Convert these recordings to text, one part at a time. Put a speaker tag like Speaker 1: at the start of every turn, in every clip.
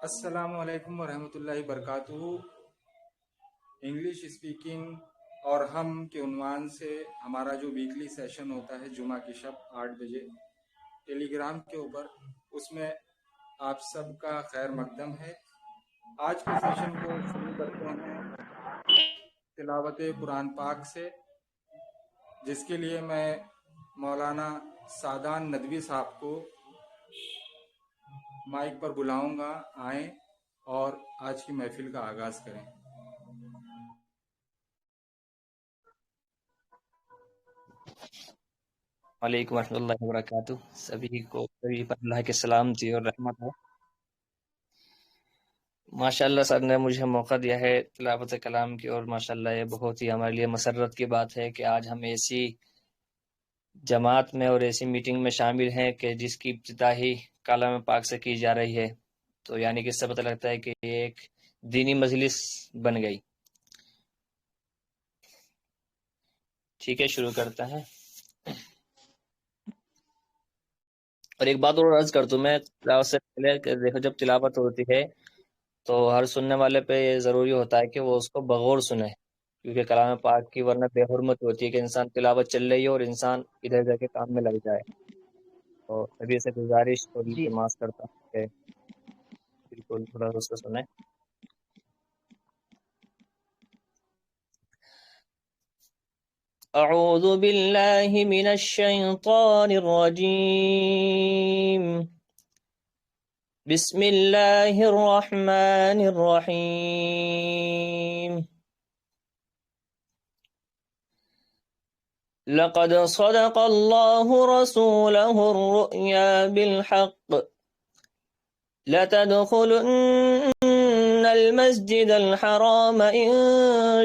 Speaker 1: السلام علیکم ورحمۃ اللہ وبرکاتہ۔ انگلش اسپیکنگ اور ہم کے عنوان سے ہمارا جو ویکلی سیشن ہوتا ہے جمعہ کی شب 8 بجے ٹیلی گرام کے اوپر، اس میں آپ سب کا خیر مقدم ہے۔ آج کے سیشن کو شروع کرتے ہیں تلاوت قرآن پاک سے، جس کے لیے میں مولانا سعدان ندوی صاحب کو مائک پر بلاؤں گا، آئیں اور آج کی محفل کا آغاز کریں۔
Speaker 2: وعلیکم ورحمۃ اللہ وبرکاتہ۔ سبھی پر اللہ کے سلامتی اور رحمت ہو۔ ماشاءاللہ سر نے مجھے موقع دیا ہے تلاوت کلام کی، اور ماشاءاللہ یہ بہت ہی ہمارے لیے مسرت کی بات ہے کہ آج ہم ایسی جماعت میں اور ایسی میٹنگ میں شامل ہیں کہ جس کی ابتدا ہی کلام پاک سے کی جا رہی ہے، تو یعنی کہ اس سے پتہ لگتا ہے کہ یہ ایک دینی مجلس بن گئی۔ ٹھیک ہے، شروع کرتے ہیں۔ اور ایک بات اور عرض کر دوں میں تلاوت سے پہلے کہ دیکھو، جب تلاوت ہوتی ہے تو ہر سننے والے پہ یہ ضروری ہوتا ہے کہ وہ اس کو بغور سنے، کیونکہ کلام پاک کی ورنہ بے حرمت ہوتی ہے کہ انسان تلاوت چل رہی ہے اور انسان ادھر ادھر کے کام میں لگ جائے۔ تو سبھی سے گزارش اور
Speaker 3: جی
Speaker 2: التماس کرتا ہوں کہ بالکل تھوڑا اس کو سنیں۔ اعوذ باللہ من الشیطان الرجیم، بسم اللہ الرحمن الرحیم۔ لقد صدق الله رسوله الرؤيا بالحق لتدخلن المسجد الحرام إن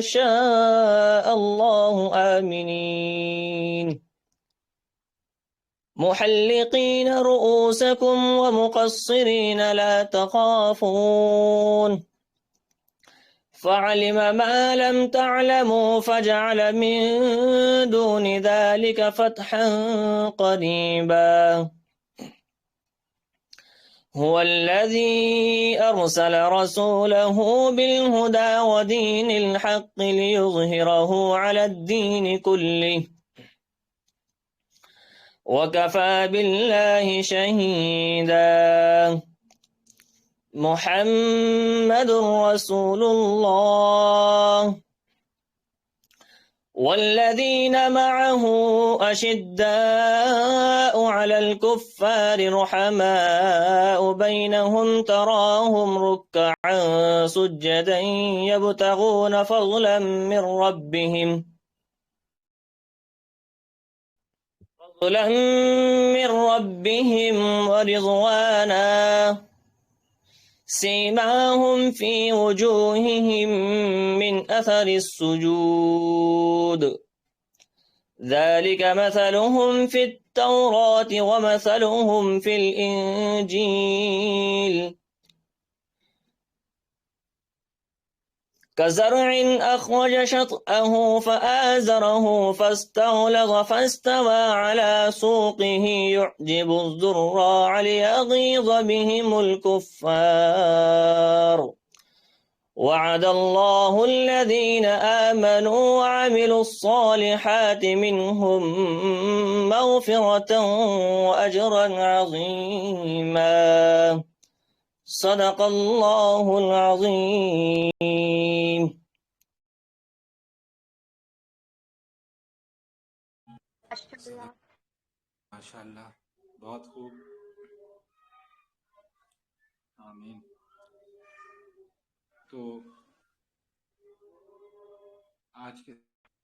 Speaker 2: شاء الله آمنين محلقين رؤوسكم ومقصرين لا تخافون فعلم ما لم تعلموا فجعل من دون ذلك فتحا قريبا هو الذي أرسل رسوله بالهدى ودين الحق ليظهره على الدين كله وكفى بالله شهيدا محمد رسول الله والذين معه أشداء على الكفار رحماء بينهم تراهم ركعا سجدا يبتغون فضلا من ربهم ورضوانا سيماهم في وجوههم من أثر السجود ذلك مثلهم في التوراة ومثلهم في الإنجيل كزرع أخرج شطأه فآزره فاستغلظ فاستوى على سوقه يعجب الزراع ليغيظ بهم الكفار وعد الله الذين آمنوا وعملوا الصالحات منهم مغفرة وأجرا عظيما صدق الله العظيم۔
Speaker 1: ماشاء اللہ، بہت خوب، آمین۔ تو آج کے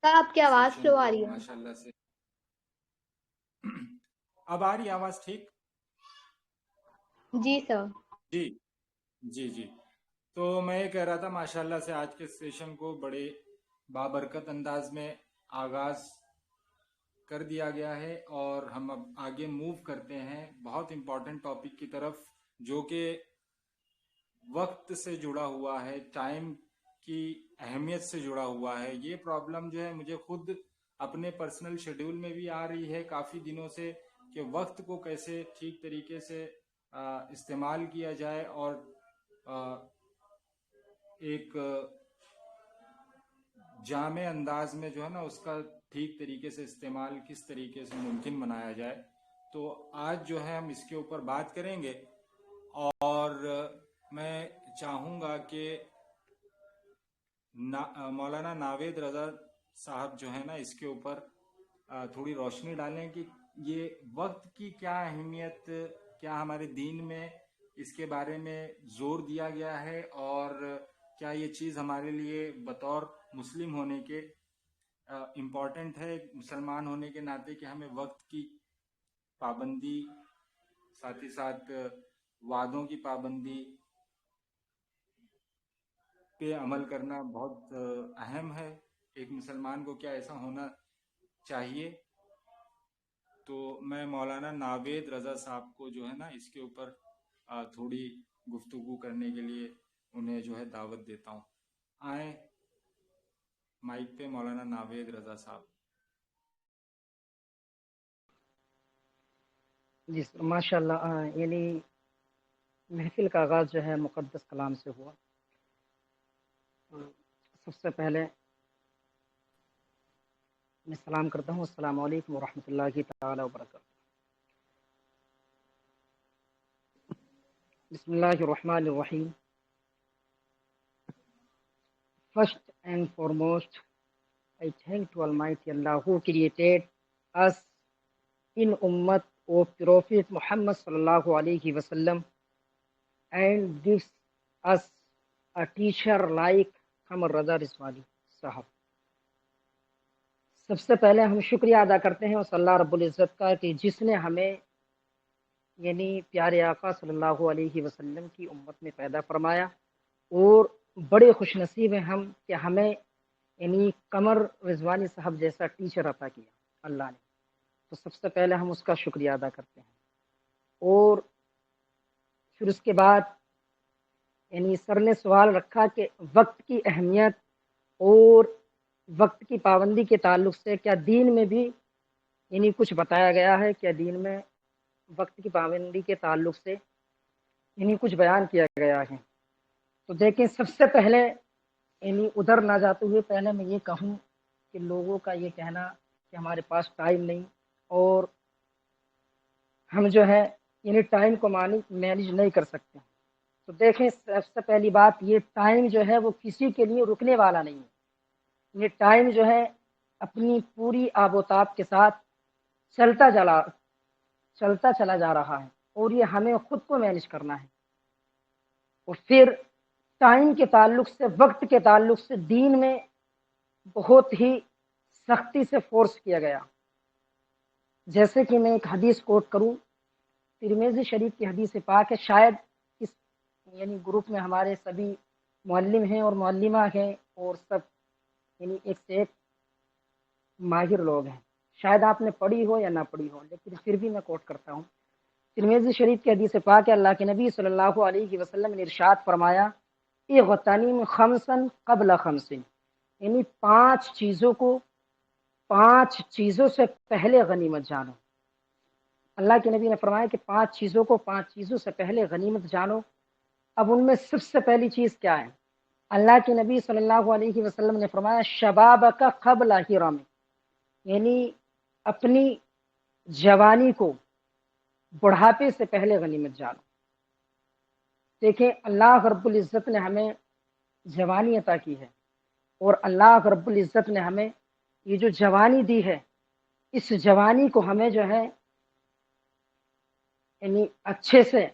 Speaker 3: آپ کی آواز
Speaker 1: سیشن
Speaker 3: سلو آ
Speaker 1: کو
Speaker 3: رہی ہے۔
Speaker 1: ماشاءاللہ سے اب آ رہی آواز ٹھیک؟
Speaker 3: جی سر۔
Speaker 1: جی جی جی تو میں یہ کہہ رہا تھا ماشاءاللہ سے آج کے سیشن کو بڑے بابرکت انداز میں آغاز کر دیا گیا ہے، اور ہم اب آگے موو کرتے ہیں بہت امپورٹنٹ ٹاپک کی طرف، جو کہ وقت سے جڑا ہوا ہے، ٹائم کی اہمیت سے جڑا ہوا ہے۔ یہ پرابلم جو ہے مجھے خود اپنے پرسنل شیڈیول میں بھی آ رہی ہے کافی دنوں سے، کہ وقت کو کیسے ٹھیک طریقے سے استعمال کیا جائے اور ایک جامع انداز میں جو ہے نا اس کا ٹھیک طریقے سے استعمال کس طریقے سے ممکن بنایا جائے، تو آج جو ہے ہم اس کے اوپر بات کریں گے. اور میں چاہوں گا کہ مولانا ناوید رضا صاحب جو ہے نا اس کے اوپر تھوڑی روشنی ڈالیں کہ یہ وقت کی کیا اہمیت، کیا ہمارے دین میں اس کے بارے میں زور دیا گیا ہے، اور کیا یہ چیز ہمارے لیے بطور مسلم ہونے کے امپورٹنٹ ہے، مسلمان ہونے کے ناطے کہ ہمیں وقت کی پابندی، ساتھ ہی ساتھ وعدوں کی پابندی پہ عمل کرنا بہت اہم ہے. ایک مسلمان کو کیا ایسا ہونا چاہیے. تو میں مولانا ناوید رضا صاحب کو جو ہے نا اس کے اوپر تھوڑی گفتگو کرنے کے لیے انہیں جو ہے دعوت دیتا ہوں. آئیں مائک پہ مولانا ناوید رضا صاحب.
Speaker 3: جی سر، ماشاء اللہ. یعنی محفل کا آغاز جو ہے مقدس کلام سے ہوا. سب سے پہلے میں سلام کرتا ہوں، السلام علیکم ورحمۃ اللہ تعالی وبرکاتہ. بسم اللہ الرحمن الرحیم. First and foremost, I thank to Almighty Allah who created us in Ummat of Prophet Muhammad sallallahu alaihi wasallam and gives us a teacher like Qamar Raza Rizwani صاحب. سب سے پہلے ہم شکریہ ادا کرتے ہیں اس اللہ رب العزت کا کہ جس نے ہمیں یعنی پیارے آقا صلی اللہ علیہ وسلم کی امت میں پیدا فرمایا، اور بڑے خوش نصیب ہیں ہم کہ ہمیں یعنی قمر رضوانی صاحب جیسا ٹیچر عطا کیا اللہ نے. تو سب سے پہلے ہم اس کا شکریہ ادا کرتے ہیں. اور پھر اس کے بعد یعنی سر نے سوال رکھا کہ وقت کی اہمیت اور وقت کی پابندی کے تعلق سے کیا دین میں بھی یعنی کچھ بتایا گیا ہے، کیا دین میں وقت کی پابندی کے تعلق سے یعنی کچھ بیان کیا گیا ہے. تو دیکھیں، سب سے پہلے یعنی ادھر نہ جاتے ہوئے پہلے میں یہ کہوں کہ لوگوں کا یہ کہنا کہ ہمارے پاس ٹائم نہیں اور ہم جو ہے یعنی ٹائم کو مینیج نہیں کر سکتے. تو دیکھیں، سب سے پہلی بات یہ ٹائم جو ہے وہ کسی کے لیے رکنے والا نہیں ہے. یہ ٹائم جو ہے اپنی پوری آب و تاب کے ساتھ چلتا چلا جا رہا ہے، اور یہ ہمیں خود کو مینیج کرنا ہے. اور پھر ٹائم کے تعلق سے، وقت کے تعلق سے دین میں بہت ہی سختی سے فورس کیا گیا. جیسے کہ میں ایک حدیث کوٹ کروں، ترمذی شریف کی حدیث پاک ہے. شاید اس یعنی گروپ میں ہمارے سبھی معلم ہیں اور معلمہ ہیں اور سب یعنی ایک سے ایک ماہر لوگ ہیں. شاید آپ نے پڑھی ہو یا نہ پڑھی ہو، لیکن پھر بھی میں کوٹ کرتا ہوں. ترمذی شریف کی حدیث پاک ہے، اللہ کے نبی صلی اللہ علیہ وسلم نے ارشاد فرمایا، اغتنم خمسا قبل خمس، یعنی 5 چیزوں سے پہلے غنیمت جانو. اللہ کے نبی نے فرمایا کہ 5 چیزوں سے پہلے غنیمت جانو. اب ان میں سب سے پہلی چیز کیا ہے؟ اللہ کے نبی صلی اللہ علیہ وسلم نے فرمایا شبابک قبل حرام، یعنی اپنی جوانی کو بڑھاپے سے پہلے غنیمت جانو. دیکھیں، اللہ رب العزت نے ہمیں جوانی عطا کی ہے، اور اللہ رب العزت نے ہمیں یہ جو جوانی دی ہے، اس جوانی کو ہمیں جو ہے یعنی اچھے سے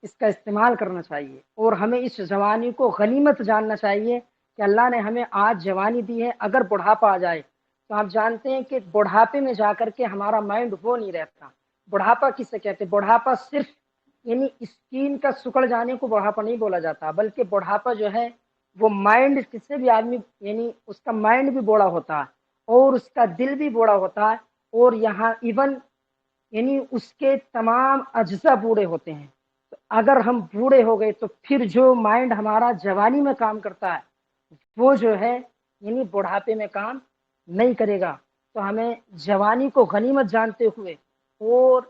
Speaker 3: اس کا استعمال کرنا چاہیے، اور ہمیں اس جوانی کو غنیمت جاننا چاہیے کہ اللہ نے ہمیں آج جوانی دی ہے. اگر بڑھاپا آ جائے تو آپ جانتے ہیں کہ بڑھاپے میں جا کر کے ہمارا مائنڈ وہ نہیں رہتا. بڑھاپا کسے کہتے ہیں؟ بڑھاپا صرف یعنی اسکین کا سکڑ جانے کو بڑھاپا نہیں بولا جاتا، بلکہ بڑھاپا جو ہے وہ مائنڈ، کسی بھی آدمی یعنی اس کا مائنڈ بھی بوڑھا ہوتا ہے اور اس کا دل بھی بوڑھا ہوتا ہے، اور یہاں ایون یعنی اس کے تمام اجزاء بوڑھے ہوتے ہیں. تو اگر ہم بوڑھے ہو گئے تو پھر جو مائنڈ ہمارا جوانی میں کام کرتا ہے وہ جو ہے یعنی بڑھاپے میں کام نہیں کرے گا. تو ہمیں جوانی کو غنیمت جانتے ہوئے اور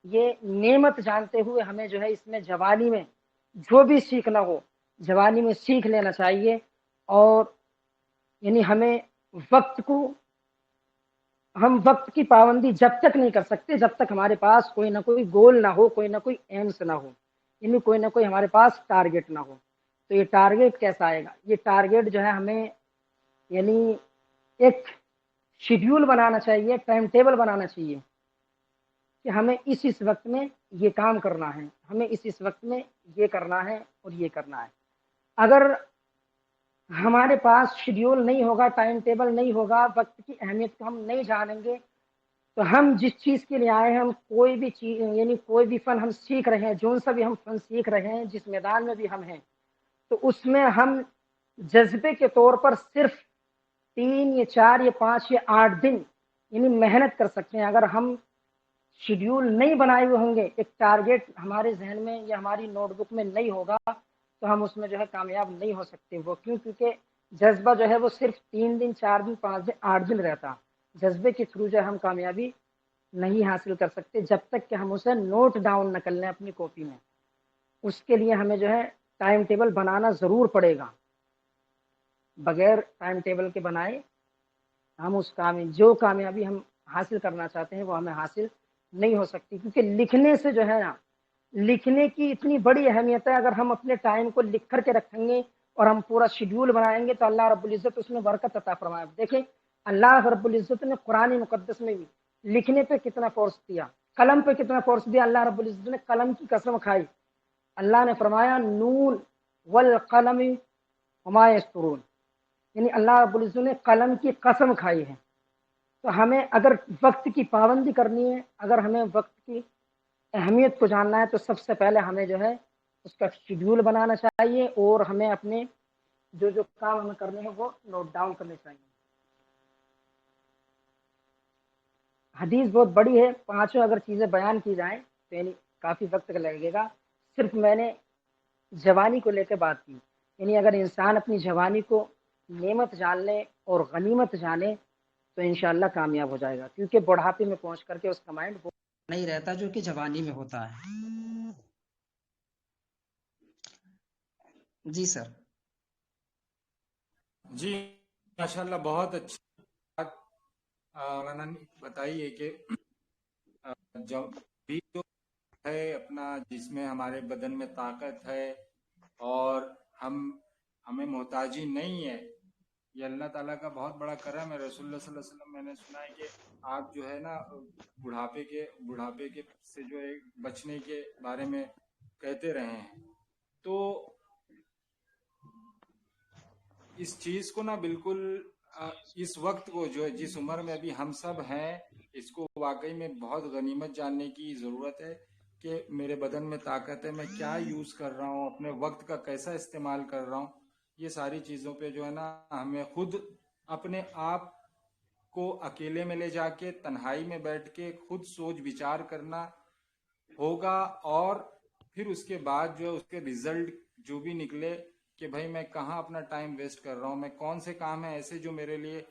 Speaker 3: یہ نعمت جانتے ہوئے ہمیں جو ہے اس میں جوانی میں جو بھی سیکھنا ہو جوانی میں سیکھ لینا چاہیے، اور یعنی ہم وقت کی پابندی جب تک نہیں کر سکتے جب تک ہمارے پاس کوئی نہ کوئی گول نہ ہو، کوئی نہ کوئی ایمس نہ ہو، یعنی کوئی نہ کوئی ہمارے پاس ٹارگٹ نہ ہو۔ تو یہ ٹارگٹ کیسا آئے گا؟ یہ ٹارگٹ جو ہے ہمیں یعنی ایک شیڈیول بنانا چاہیے، ٹائم ٹیبل بنانا چاہیے کہ ہمیں اس وقت میں یہ کام کرنا ہے، ہمیں اس وقت میں یہ کرنا ہے اور یہ کرنا ہے۔ اگر ہمارے پاس شیڈیول نہیں ہوگا، ٹائم ٹیبل نہیں ہوگا، وقت کی اہمیت کو ہم نہیں جانیں گے، تو ہم جس چیز کے لیے آئے ہیں، ہم کوئی بھی چیز یعنی کوئی بھی فن ہم سیکھ رہے ہیں، جو سا بھی ہم فن سیکھ رہے ہیں، جس میدان میں بھی ہم ہیں، تو اس میں ہم جذبے کے طور پر صرف 3 یا 4 یا 5 یا 8 دن یعنی محنت کر سکتے ہیں۔ اگر ہم شیڈیول نہیں بنائے ہوئے ہوں گے، ایک ٹارگٹ ہمارے ذہن میں یا ہماری نوٹ بک میں نہیں ہوگا، تو ہم اس میں جو ہے کامیاب نہیں ہو سکتے۔ وہ کیونکہ جذبہ جو ہے وہ صرف 3 دن 4 دن 5 دن 8 دن رہتا، جذبے کے تھرو جو ہے ہم کامیابی نہیں حاصل کر سکتے جب تک کہ ہم اسے نوٹ ڈاؤن نہ کر لیں اپنی کاپی میں۔ اس کے لیے ہمیں جو ہے ٹائم ٹیبل بنانا ضرور پڑے گا، بغیر ٹائم ٹیبل کے بنائے ہم جو کامیابی ہم حاصل کرنا چاہتے ہیں وہ ہمیں حاصل نہیں ہو سکتی، کیونکہ لکھنے سے جو ہے نا، لکھنے کی اتنی بڑی اہمیت ہے۔ اگر ہم اپنے ٹائم کو لکھ کر کے رکھیں گے اور ہم پورا شیڈیول بنائیں گے تو اللہ رب العزت اس میں برکت عطا فرمائے۔ دیکھیں اللہ رب العزت نے قرآن مقدس میں بھی لکھنے پہ کتنا فورس دیا، قلم پہ کتنا فورس دیا۔ اللہ رب العزت نے قلم کی قسم کھائی، اللہ نے فرمایا نون والقلم وما یسطرون، یعنی اللہ رب العزت نے قلم کی قسم کھائی ہے۔ تو ہمیں اگر وقت کی پابندی کرنی ہے، اگر ہمیں وقت کی اہمیت کو جاننا ہے، تو سب سے پہلے ہمیں جو ہے اس کا شیڈیول بنانا چاہیے، اور ہمیں اپنے جو کام ہمیں کرنے ہیں وہ نوٹ ڈاؤن کرنے چاہیے۔ حدیث بہت بڑی ہے، 5 اگر چیزیں بیان کی جائیں تو یعنی کافی وقت لگے گا۔ صرف میں نے جوانی کو لے کے بات کی، یعنی اگر انسان اپنی جوانی کو نعمت جان لے اور غنیمت جانے تو انشاءاللہ کامیاب ہو جائے گا، کیونکہ بڑھاپے میں پہنچ کر کے اس کا مائنڈ وہ نہیں رہتا جو کہ جوانی میں ہوتا ہے۔ جی سر۔
Speaker 1: جی ماشاءاللہ، بہت اچھی بات مولانا نے بتائی ہے کہ جب بھی جو ہے اپنا جس میں ہمارے بدن میں طاقت ہے اور ہمیں محتاجی نہیں ہے، یہ اللہ تعالیٰ کا بہت بڑا کرم ہے۔ رسول اللہ صلی اللہ علیہ وسلم میں نے سنا ہے کہ آپ جو ہے نا بڑھاپے کے سے جو ہے بچنے کے بارے میں کہتے رہے ہیں، تو اس چیز کو نا بالکل اس وقت کو جو ہے جس عمر میں ابھی ہم سب ہیں، اس کو واقعی میں بہت غنیمت جاننے کی ضرورت ہے کہ میرے بدن میں طاقت ہے، میں کیا یوز کر رہا ہوں، اپنے وقت کا کیسا استعمال کر رہا ہوں۔ یہ ساری چیزوں پہ جو ہے نا ہمیں خود اپنے آپ کو اکیلے میں لے جا کے تنہائی میں بیٹھ کے خود سوچ وچار کرنا ہوگا، اور پھر اس کے بعد جو اس کے ریزلٹ جو بھی نکلے کہ بھائی میں کہاں اپنا ٹائم ویسٹ کر رہا ہوں، میں کون سے کام ہیں ایسے جو میرے لیے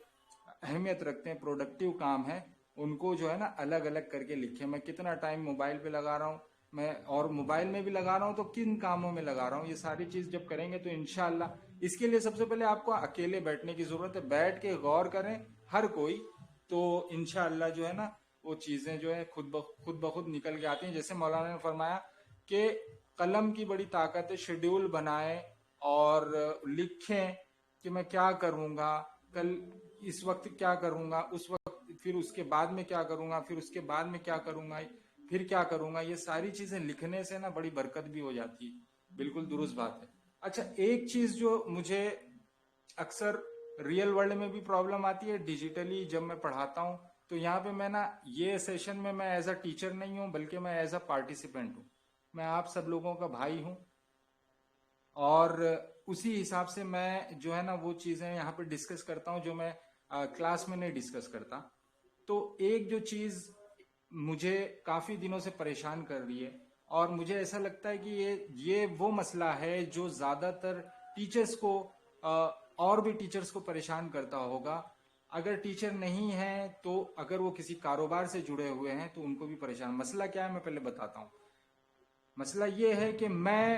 Speaker 1: اہمیت رکھتے ہیں، پروڈکٹیو کام ہیں، ان کو جو ہے نا الگ الگ کر کے لکھیں۔ میں کتنا ٹائم موبائل پہ لگا رہا ہوں، میں اور موبائل میں بھی لگا رہا ہوں تو کن کاموں میں لگا رہا ہوں، یہ ساری چیز جب کریں گے تو انشاءاللہ اس کے لیے سب سے پہلے آپ کو اکیلے بیٹھنے کی ضرورت ہے، بیٹھ کے غور کریں ہر کوئی، تو انشاءاللہ جو ہے نا وہ چیزیں جو ہے خود بخود نکل کے آتی ہیں۔ جیسے مولانا نے فرمایا کہ قلم کی بڑی طاقت ہے، شیڈیول بنائیں اور لکھیں کہ میں کیا کروں گا کل، اس وقت کیا کروں گا، اس وقت پھر اس کے بعد میں کیا کروں گا، پھر اس کے بعد میں کیا کروں گا، پھر کیا کروں گا۔ یہ ساری چیزیں لکھنے سے نا بڑی برکت بھی ہو جاتی ہے۔ بالکل درست بات ہے۔ اچھا، ایک چیز جو مجھے اکثر ریئل ورلڈ میں بھی پرابلم آتی ہے، ڈیجیٹلی جب میں پڑھاتا ہوں تو یہاں پہ میں نا یہ سیشن میں ایز اے ٹیچر نہیں ہوں بلکہ میں ایز اے پارٹیسپینٹ ہوں، میں آپ سب لوگوں کا بھائی ہوں، اور اسی حساب سے میں جو ہے نا وہ چیزیں یہاں پہ ڈسکس کرتا ہوں جو میں کلاس میں نہیں ڈسکس کرتا۔ تو ایک جو چیز مجھے کافی دنوں سے پریشان کر رہی ہے، اور مجھے ایسا لگتا ہے کہ یہ وہ مسئلہ ہے جو زیادہ تر ٹیچرز کو اور بھی ٹیچرز کو پریشان کرتا ہوگا۔ اگر ٹیچر نہیں ہے تو اگر وہ کسی کاروبار سے جڑے ہوئے ہیں تو ان کو بھی پریشان۔ مسئلہ کیا ہے میں پہلے بتاتا ہوں۔ مسئلہ یہ ہے کہ میں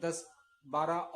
Speaker 1: 10-12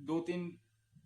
Speaker 1: 2-3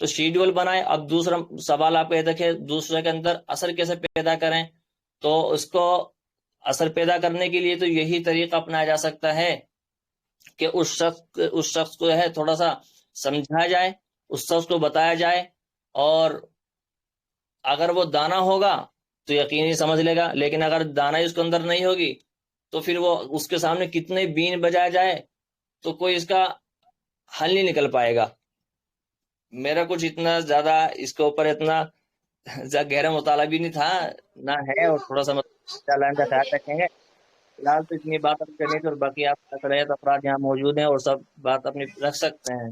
Speaker 2: تو شیڈول بنائے. اب دوسرا سوال آپ یہ دیکھیں دوسرے کے اندر اثر کیسے پیدا کریں. تو اس کو اثر پیدا کرنے کے لیے تو یہی طریقہ اپنایا جا سکتا ہے کہ اس شخص کو ہے تھوڑا سا سمجھایا جائے, اس شخص کو بتایا جائے, اور اگر وہ دانا ہوگا تو یقینی سمجھ لے گا, لیکن اگر دانا اس کے اندر نہیں ہوگی تو پھر وہ اس کے سامنے کتنے بین بجایا جائے تو کوئی اس کا حل نہیں نکل پائے گا. میرا کچھ اتنا زیادہ اس کے اوپر اتنا گہرا مطالعہ بھی نہیں تھا نہ ہے, اور تھوڑا سا لائن کا خیال رکھیں گے. فی الحال تو اتنی بات آپ کرنی تھی, اور باقی آپ صلاحیت افراد یہاں موجود ہیں اور سب بات اپنی رکھ سکتے ہیں.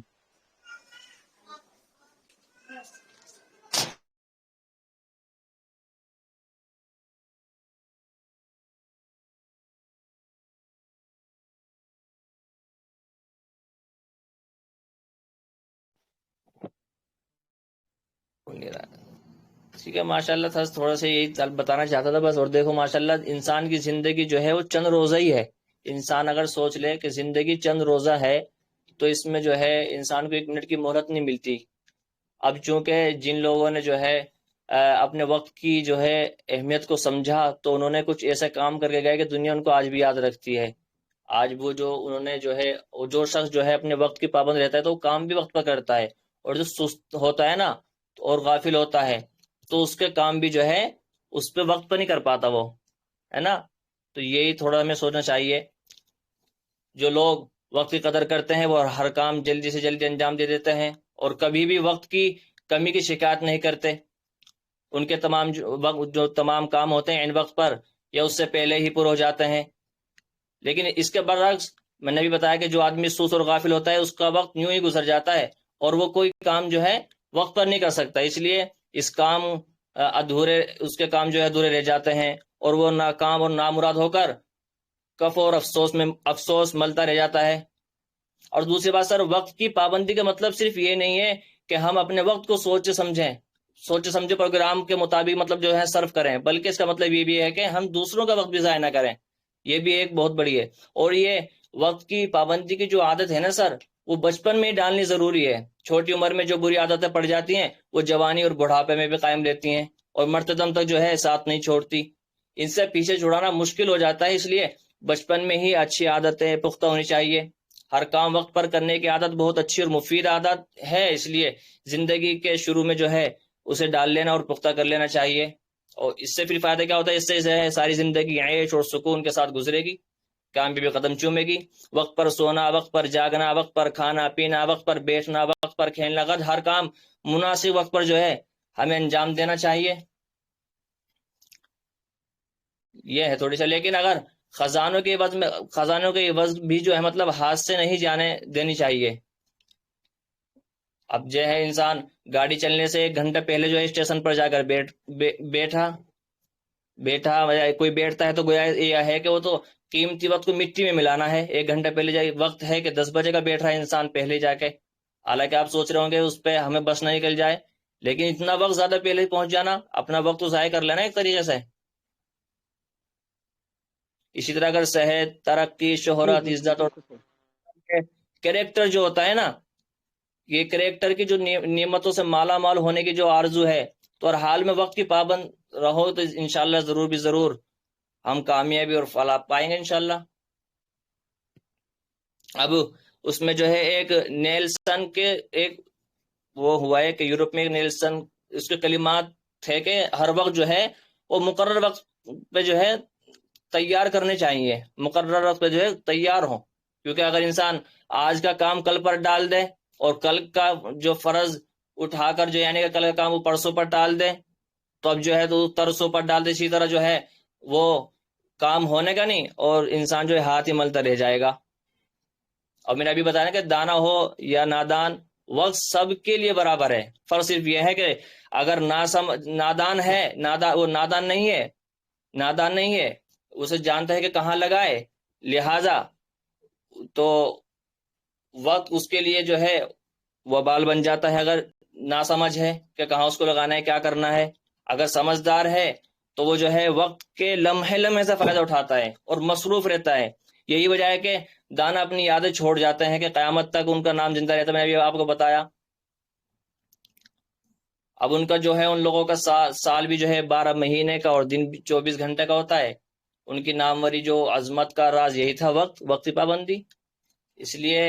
Speaker 2: ٹھیک ہے, ماشاءاللہ تھا, تھوڑا سا یہی بتانا چاہتا تھا بس. اور دیکھو ماشاءاللہ انسان کی زندگی جو ہے وہ چند روزہ ہی ہے. انسان اگر سوچ لے کہ زندگی چند روزہ ہے تو اس میں جو ہے انسان کو 1 منٹ کی مہلت نہیں ملتی. اب چونکہ جن لوگوں نے جو ہے اپنے وقت کی جو ہے اہمیت کو سمجھا تو انہوں نے کچھ ایسا کام کر کے گئے کہ دنیا ان کو آج بھی یاد رکھتی ہے. آج وہ جو انہوں نے جو ہے جو شخص جو ہے اپنے وقت کی پابند رہتا ہے تو وہ کام بھی وقت پر کرتا ہے, اور جو سست ہوتا ہے نا اور غافل ہوتا ہے تو اس کے کام بھی جو ہے اس پہ وقت پہ نہیں کر پاتا وہ, ہے نا. تو یہی تھوڑا ہمیں سوچنا چاہیے. جو لوگ وقت کی قدر کرتے ہیں وہ ہر کام جلدی سے جلدی انجام دے دیتے ہیں اور کبھی بھی وقت کی کمی کی شکایت نہیں کرتے. ان کے جو تمام کام ہوتے ہیں ان وقت پر یا اس سے پہلے ہی پورے ہو جاتے ہیں. لیکن اس کے برعکس میں نے بھی بتایا کہ جو آدمی سست اور غافل ہوتا ہے اس کا وقت یوں ہی گزر جاتا ہے اور وہ کوئی کام جو ہے وقت پر نہیں کر سکتا. اس لیے اس کام اس کے کام جو ہے ادھورے رہ جاتے ہیں اور وہ ناکام اور نامراد ہو کر کف اور افسوس ملتا رہ جاتا ہے. اور دوسری بات سر, وقت کی پابندی کا مطلب صرف یہ نہیں ہے کہ ہم اپنے وقت کو سوچ سمجھے پروگرام کے مطابق مطلب جو ہے صرف کریں, بلکہ اس کا مطلب یہ بھی ہے کہ ہم دوسروں کا وقت بھی ضائع نہ کریں. یہ بھی ایک بہت بڑی ہے. اور یہ وقت کی پابندی کی جو عادت ہے نا سر, وہ بچپن میں ہی ڈالنی ضروری ہے. چھوٹی عمر میں جو بری عادتیں پڑ جاتی ہیں وہ جوانی اور بڑھاپے میں بھی قائم رہتی ہیں اور مرتے دم تک جو ہے ساتھ نہیں چھوڑتی. ان سے پیچھے چھڑانا مشکل ہو جاتا ہے, اس لیے بچپن میں ہی اچھی عادتیں پختہ ہونی چاہیے. ہر کام وقت پر کرنے کی عادت بہت اچھی اور مفید عادت ہے, اس لیے زندگی کے شروع میں جو ہے اسے ڈال لینا اور پختہ کر لینا چاہیے. اور اس سے پھر فائدہ کیا ہوتا ہے, اس سے ساری زندگی عیش اور سکون کے ساتھ گزرے گی, کام بھی قدم چومے گی. وقت پر سونا, وقت پر جاگنا, وقت پر کھانا پینا, وقت پر بیٹھنا, وقت پر کھیلنا, ہر کام مناسب وقت پر جو ہے ہمیں انجام دینا چاہیے. یہ ہے تھوڑی سا. لیکن اگر خزانوں کے عوض بھی جو ہے مطلب ہاتھ سے نہیں جانے دینی چاہیے. اب جو ہے انسان گاڑی چلنے سے 1 گھنٹہ پہلے جو ہے اسٹیشن پر جا کر بیٹھا کوئی بیٹھتا ہے تو گویا یہ ہے کہ وہ تو قیمتی وقت کو مٹی میں ملانا ہے. 1 گھنٹہ پہلے جائے وقت ہے کہ 10 بجے کا بیٹھ رہا ہے انسان پہلے جا کے, حالانکہ آپ سوچ رہے ہوں گے اس پہ ہمیں بس نہ نکل جائے, لیکن اتنا وقت زیادہ پہلے پہنچ جانا, اپنا وقت تو ضائع کر لینا ایک طریقے سے. اسی طرح اگر صحت, ترقی, شہرت, عزت اور کریکٹر جو ہوتا ہے نا, یہ کریکٹر کی جو نعمتوں سے مالا مال ہونے کی جو آرزو ہے, تو ہر حال میں وقت کی پابند رہو تو انشاءاللہ ضرور بھی ضرور ہم کامیابی اور فلاح پائیں گے انشاءاللہ. اب اس میں جو ہے ایک نیلسن کے ایک وہ ہوا ہے کہ یورپ میں نیلسن اس کے کلمات تھے کہ ہر وقت جو ہے وہ مقرر وقت پہ جو ہے تیار کرنے چاہیے, مقرر وقت پہ جو ہے تیار ہوں. کیونکہ اگر انسان آج کا کام کل پر ڈال دے اور کل کا جو فرض اٹھا کر جو یعنی کہ کل کا کام وہ پرسوں پر ڈال دے تو اب جو ہے تو ترسوں پر ڈال دے, اسی طرح جو ہے وہ کام ہونے کا نہیں اور انسان جو ہے ہاتھ ہی ملتا رہ جائے گا. اور میں نے ابھی بتایا کہ دانا ہو یا نادان وقت سب کے لیے برابر ہے. فرق صرف یہ ہے کہ اگر نادان ہے, وہ نادان نہیں ہے, اسے جانتا ہے کہ کہاں لگائے, لہذا تو وقت اس کے لیے جو ہے وبال بن جاتا ہے. اگر ناسمجھ ہے کہ کہاں اس کو لگانا ہے, کیا کرنا ہے. اگر سمجھدار ہے تو وہ جو ہے وقت کے لمحے سے فائدہ اٹھاتا ہے اور مصروف رہتا ہے. یہی وجہ ہے کہ دانا اپنی یادیں چھوڑ جاتے ہیں کہ قیامت تک ان کا نام زندہ رہتا ہے. میں نے ابھی آپ کو بتایا اب ان کا جو ہے ان لوگوں کا سال بھی جو ہے 12 مہینے کا اور دن بھی 24 گھنٹے کا ہوتا ہے. ان کی ناموری جو عظمت کا راز یہی تھا وقت کی پابندی. اس لیے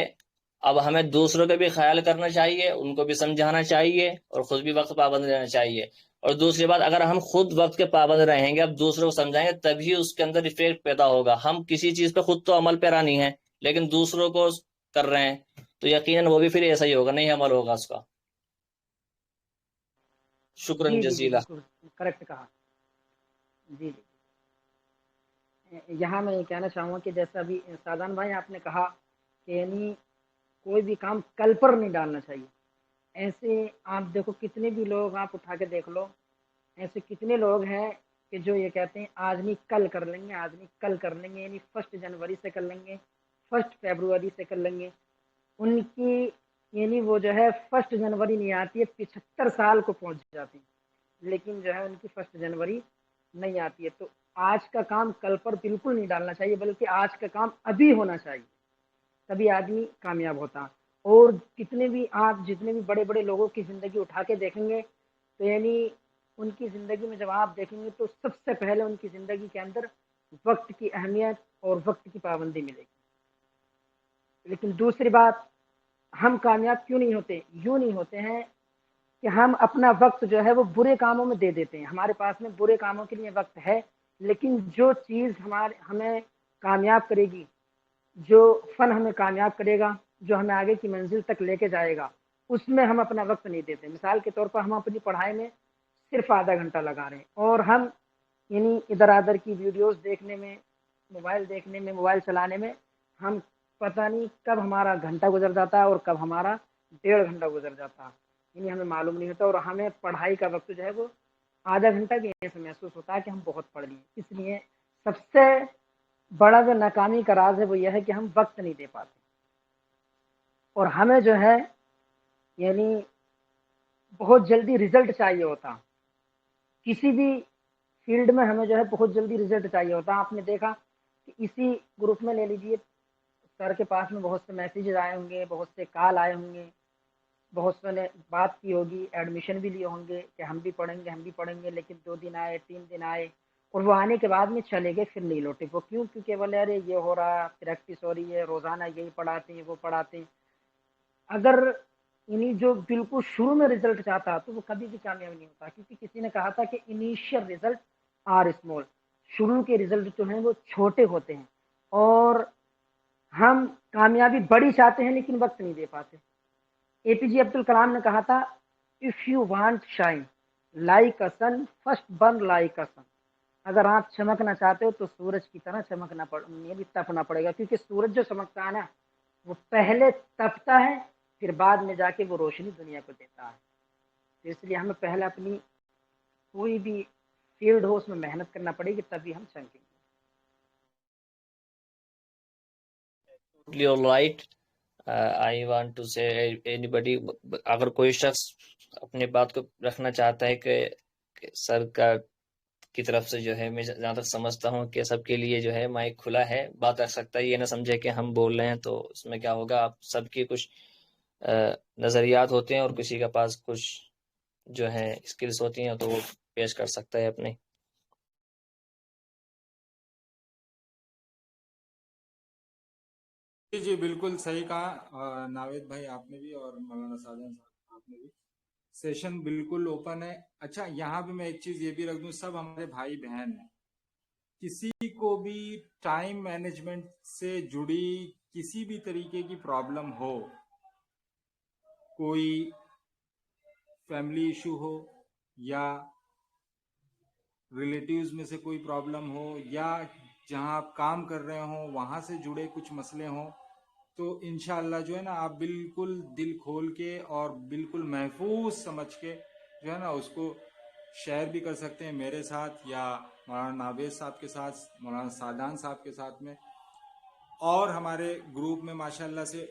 Speaker 2: اب ہمیں دوسروں کا بھی خیال کرنا چاہیے، ان کو بھی سمجھانا چاہیے اور خود بھی وقت پابند رہنا چاہیے. اور دوسری بات، اگر ہم خود وقت کے پابند رہیں گے، اب دوسروں کو سمجھائیں گے، تبھی اس کے اندر افیکٹ پیدا ہوگا. ہم کسی چیز پہ خود تو عمل پیرا نہیں ہے لیکن دوسروں کو کر رہے ہیں تو یقیناً وہ بھی پھر ایسا ہی ہوگا، نہیں عمل ہوگا اس کا. شکرا
Speaker 3: جی جی جی
Speaker 2: جزیلا.
Speaker 3: بالکل کریکٹ کہا. جی جی یہاں میں یہ کہنا چاہوں گا کہ جیسا ابھی سادان بھائی آپ نے کہا کہ یعنی کوئی بھی کام کل پر نہیں ڈالنا چاہیے. ایسے آپ دیکھو کتنے بھی لوگ آپ اٹھا کے دیکھ لو، ایسے کتنے لوگ ہیں کہ جو یہ کہتے ہیں آج نہیں کل کر لیں گے، آج نہیں کل کر لیں گے، یعنی 1 جنوری سے کر لیں گے، 1 فیبروری سے کر لیں گے. ان کی یعنی وہ جو ہے 1 جنوری نہیں آتی ہے، 75 سال کو پہنچ جاتی ہے، لیکن جو ہے ان کی 1 جنوری نہیں آتی ہے. تو آج کا کام کل پر بالکل نہیں ڈالنا چاہیے، بلکہ آج کا کام ابھی ہونا چاہیے، تبھی آدمی کامیاب ہوتا. اور کتنے بھی آپ جتنے بھی بڑے بڑے لوگوں کی زندگی اٹھا کے دیکھیں گے تو یعنی ان کی زندگی میں جب آپ دیکھیں گے تو سب سے پہلے ان کی زندگی کے اندر وقت کی اہمیت اور وقت کی پابندی ملے گی. لیکن دوسری بات، ہم کامیاب کیوں نہیں ہوتے؟ یوں نہیں ہوتے ہیں کہ ہم اپنا وقت جو ہے وہ برے کاموں میں دے دیتے ہیں. ہمارے پاس میں برے کاموں کے لیے وقت ہے، لیکن جو چیز ہمیں کامیاب کرے گی، جو فن ہمیں کامیاب کرے گا، جو ہمیں آگے کی منزل تک لے کے جائے گا، اس میں ہم اپنا وقت نہیں دیتے. مثال کے طور پر ہم اپنی پڑھائی میں صرف آدھا گھنٹہ لگا رہے ہیں اور ہم یعنی ادھر ادھر کی ویڈیوز دیکھنے میں، موبائل دیکھنے میں، موبائل چلانے میں ہم پتہ نہیں کب ہمارا گھنٹہ گزر جاتا ہے اور کب ہمارا 1.5 گھنٹہ گزر جاتا ہے، یعنی ہمیں معلوم نہیں ہوتا. اور ہمیں پڑھائی کا وقت جو ہے وہ آدھا گھنٹہ بھی ایسے محسوس ہوتا ہے کہ ہم بہت پڑھ لیے. اس لیے سب سے بڑا جو ناکامی کا راز ہے وہ یہ ہے کہ ہم وقت نہیں دے پاتے. اور ہمیں جو ہے یعنی بہت جلدی رزلٹ چاہیے ہوتا، کسی بھی فیلڈ میں ہمیں جو ہے بہت جلدی رزلٹ چاہیے ہوتا. آپ نے دیکھا کہ اسی گروپ میں لے لیجیے، سر کے پاس میں بہت سے میسیجز آئے ہوں گے، بہت سے کال آئے ہوں گے، بہت سے نے بات کی ہوگی، ایڈمیشن بھی لیے ہوں گے کہ ہم بھی پڑھیں گے ہم بھی پڑھیں گے، لیکن 2 دن آئے، 3 دن آئے اور وہ آنے کے بعد میں چلے گئے، پھر نہیں لوٹے. وہ کیوں؟ کیونکہ بولے ارے یہ ہو رہا، پریکٹس ہو رہی ہے، روزانہ یہی پڑھاتے ہیں وہ پڑھاتے ہیں. اگر انہیں جو بالکل شروع میں رزلٹ چاہتا تو وہ کبھی بھی کامیاب نہیں ہوتا، کیونکہ کسی نے کہا تھا کہ انیشیل رزلٹ آر اسمال، شروع کے رزلٹ جو ہیں وہ چھوٹے ہوتے ہیں. اور ہم کامیابی بڑی چاہتے ہیں لیکن وقت نہیں دے پاتے. اے پی جے عبد الکلام نے کہا تھا if you want shine like a sun first burn like a sun. اگر آپ چمکنا چاہتے ہو تو سورج کی طرح چمکنا بھی تپنا پڑے گا، کیونکہ سورج جو چمکتا ہے نا وہ پہلے تپتا ہے پھر بعد میں جا کے وہ روشنی دنیا کو دیتا ہے. تو اس لیے ہمیں پہلے اپنی کوئی بھی فیلڈ ہو اس میں محنت کرنا پڑے گی، تبھی ہم چمکیں گے.
Speaker 2: All right. I want to say anybody، اگر کوئی شخص اپنی بات کو رکھنا چاہتا ہے کہ سر کی طرف سے جو ہے، میں جہاں تک سمجھتا ہوں کہ سب کے لیے جو ہے مائک کھلا ہے، بات رکھ سکتا ہے. یہ نہ سمجھے کہ ہم بول رہے ہیں تو اس میں کیا ہوگا. آپ سب کی کچھ نظریات ہوتے ہیں اور کسی کے پاس کچھ جو ہے اسکلز ہوتی ہیں تو وہ پیش کر سکتا ہے اپنے.
Speaker 1: جی جی بالکل صحیح کہا ناوید بھائی آپ نے بھی اور مولانا سادان صاحب آپ نے بھی. سیشن بالکل اوپن ہے. اچھا یہاں پہ میں ایک چیز یہ بھی رکھ دوں، سب ہمارے بھائی بہن ہیں، کسی کو بھی ٹائم مینجمنٹ سے جڑی کسی بھی طریقے کی پرابلم ہو، کوئی فیملی ایشو ہو یا ریلیٹیوز میں سے کوئی پرابلم ہو یا جہاں آپ کام کر رہے ہوں وہاں سے جڑے کچھ مسئلے ہوں، تو انشاءاللہ جو ہے نا آپ بالکل دل کھول کے اور بالکل محفوظ سمجھ کے جو ہے نا اس کو شیئر بھی کر سکتے ہیں میرے ساتھ یا مولانا ناوید صاحب کے ساتھ، مولانا سادان صاحب کے ساتھ میں. اور ہمارے گروپ میں ماشاءاللہ سے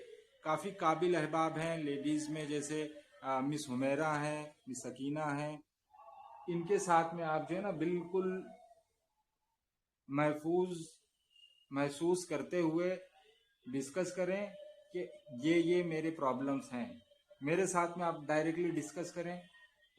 Speaker 1: کافی قابل احباب ہیں، لیڈیز میں جیسے مس حمیرہ ہیں، مس سکینہ ہیں، ان کے ساتھ میں آپ جو ہے نا بالکل محفوظ محسوس کرتے ہوئے ڈسکس کریں کہ یہ میرے پرابلمز ہیں. میرے ساتھ میں آپ ڈائریکٹلی ڈسکس کریں،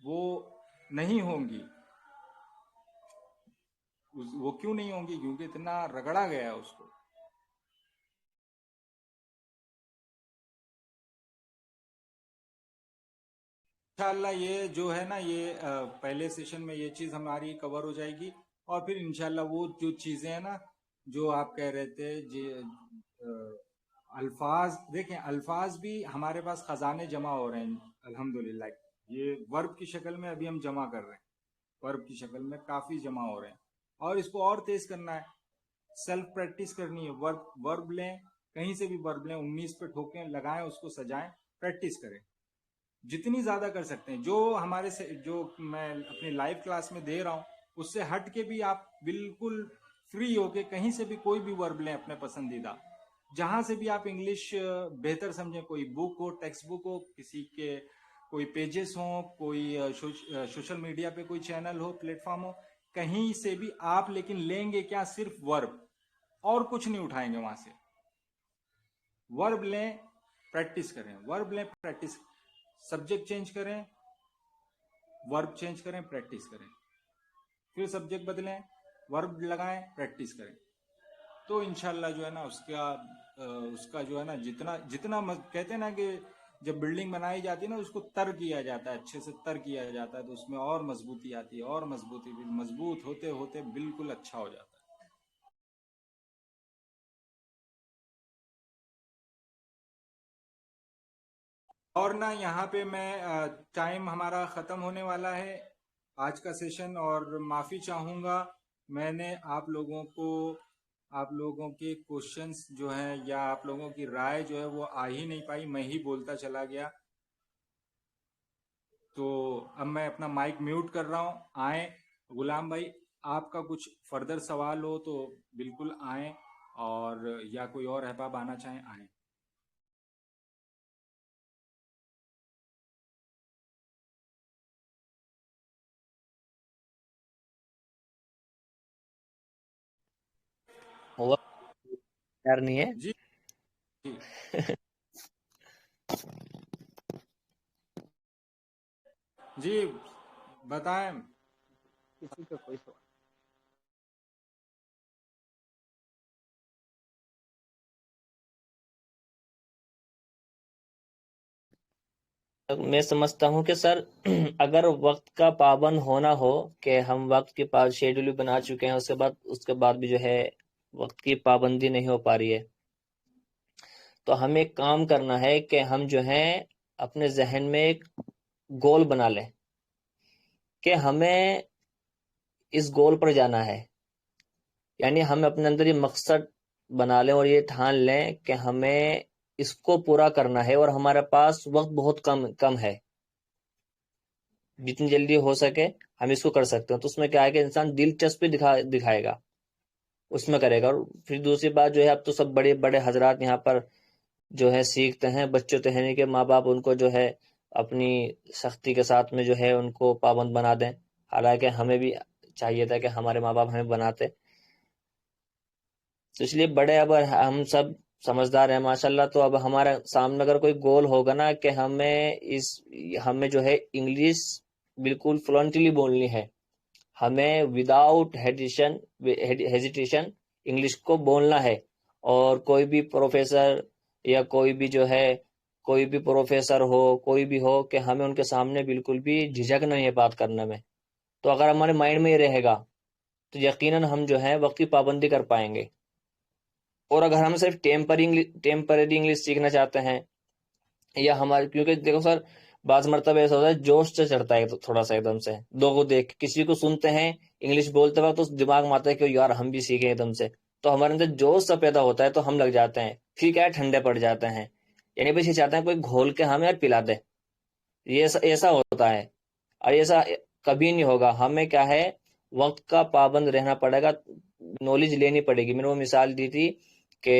Speaker 1: وہ نہیں ہوں گی. وہ کیوں نہیں ہوں گی؟ کیونکہ اتنا رگڑا گیا ہے اس کو. انشاءاللہ یہ جو ہے نا، یہ پہلے سیشن میں یہ چیز ہماری کور ہو جائے گی. اور پھر انشاءاللہ وہ جو چیزیں ہیں نا جو آپ کہہ رہے تھے، الفاظ، دیکھیں الفاظ بھی ہمارے پاس خزانے جمع ہو رہے ہیں الحمدللہ. یہ ورب کی شکل میں ابھی ہم جمع کر رہے ہیں، ورب کی شکل میں کافی جمع ہو رہے ہیں. اور اس کو اور تیز کرنا ہے، سیلف پریکٹس کرنی ہے. ورب لیں، کہیں سے بھی ورب لیں، 19 پہ ٹھوکیں، لگائیں، اس کو سجائیں، پریکٹس کریں جتنی زیادہ کر سکتے ہیں. جو ہمارے سے جو میں اپنی لائیو کلاس میں دے رہا ہوں اس سے ہٹ کے بھی آپ بالکل فری ہو کے کہیں سے بھی کوئی بھی ورب لیں اپنے پسندیدہ، جہاں سے بھی آپ انگلش بہتر سمجھیں. کوئی بک ہو، ٹیکسٹ بک ہو، کسی کے کوئی پیجز ہوں، کوئی سوشل میڈیا پہ کوئی چینل ہو، پلیٹ فارم ہو، کہیں سے بھی آپ لیکن لیں گے کیا؟ صرف ورب، اور کچھ نہیں اٹھائیں گے وہاں سے. ورب لیں، پریکٹس کریں، ورب لیں، پریکٹس، سبجیکٹ چینج کریں، ورب چینج کریں، پریکٹس کریں، پھر سبجیکٹ بدلیں، ورب لگائیں، پریکٹس کریں. تو انشاءاللہ جو ہے نا اس کا جو ہے نا جتنا کہتے ہیں نا کہ جب بلڈنگ بنائی جاتی ہے نا اس کو تر کیا جاتا ہے، اچھے سے تر کیا جاتا ہے، تو اس میں اور مضبوطی آتی ہے، اور مضبوطی، مضبوط ہوتے ہوتے بالکل اچھا ہو جاتا ہے. اور نہ یہاں پہ میں ٹائم ہمارا ختم ہونے والا ہے آج کا سیشن، اور معافی چاہوں گا. میں نے آپ لوگوں کے کوشچنس جو ہیں یا آپ لوگوں کی رائے جو ہے وہ آ ہی نہیں پائی، میں ہی بولتا چلا گیا. تو اب میں اپنا مائک میوٹ کر رہا ہوں. آئیں غلام بھائی، آپ کا کچھ فردر سوال ہو تو بالکل آئیں، اور یا کوئی اور احباب آنا چاہیں آئیں.
Speaker 2: ہوا یار نہیں ہے.
Speaker 1: جی جی جی بتائیں.
Speaker 3: کسی کا کوئی سوال؟
Speaker 2: میں سمجھتا ہوں کہ سر اگر وقت کا پابند ہونا ہو کہ ہم وقت کے پاس شیڈول بنا چکے ہیں، اس کے بعد بھی جو ہے وقت کی پابندی نہیں ہو پا رہی ہے، تو ہمیں ایک کام کرنا ہے کہ ہم جو ہے اپنے ذہن میں ایک گول بنا لیں کہ ہمیں اس گول پر جانا ہے. یعنی ہم اپنے اندر یہ مقصد بنا لیں اور یہ ٹھان لیں کہ ہمیں اس کو پورا کرنا ہے، اور ہمارے پاس وقت بہت کم ہے. جتنی جلدی ہو سکے ہم اس کو کر سکتے ہیں. تو اس میں کیا ہے کہ انسان دلچسپی دکھائے گا، اس میں کرے گا. اور پھر دوسری بات جو ہے، اب تو سب بڑے بڑے حضرات یہاں پر جو ہے سیکھتے ہیں، بچوں تو ہے نہیں کہ ماں باپ ان کو جو ہے اپنی سختی کے ساتھ میں جو ہے ان کو پابند بنا دیں. حالانکہ ہمیں بھی چاہیے تھا کہ ہمارے ماں باپ ہمیں بناتے. تو اس لیے بڑے اب ہم سب سمجھدار ہیں ماشاءاللہ. تو اب ہمارے سامنے اگر کوئی گول ہوگا نا کہ ہمیں جو ہے انگلش بالکل فلوئنٹلی بولنی ہے، ہمیں وداؤٹ ہیزیٹیشن انگلش کو بولنا ہے. اور کوئی بھی پروفیسر یا کوئی بھی جو ہے کوئی بھی پروفیسر ہو، کوئی بھی ہو، کہ ہمیں ان کے سامنے بالکل بھی جھجکنا نہیں ہے بات کرنے میں. تو اگر ہمارے مائنڈ میں یہ رہے گا تو یقیناً ہم جو ہے وقت کی پابندی کر پائیں گے. اور اگر ہم صرف ٹیمپرری انگلش سیکھنا چاہتے ہیں، یا ہمارے، کیونکہ دیکھو سر بعض مرتبہ ایسا ہوتا ہے جوش سے چڑھتا ہے تھوڑا سا ایک دم سے، دو کو دیکھ کسی کو سنتے ہیں انگلش بولتے وقت تو دماغ میں آتا ہے کہ یار ہم بھی سیکھیں ایک دم سے، تو ہمارے اندر جوش سا پیدا ہوتا ہے تو ہم لگ جاتے ہیں، پھر کیا ہے ٹھنڈے پڑ جاتے ہیں. یعنی بس یہ چاہتے ہیں کوئی گھول کے ہمیں پلا دے. یہ ایسا ہوتا ہے، اور ایسا کبھی نہیں ہوگا. ہمیں کیا ہے وقت کا پابند رہنا پڑے گا، نالج لینی پڑے گی. میں نے وہ مثال دی تھی کہ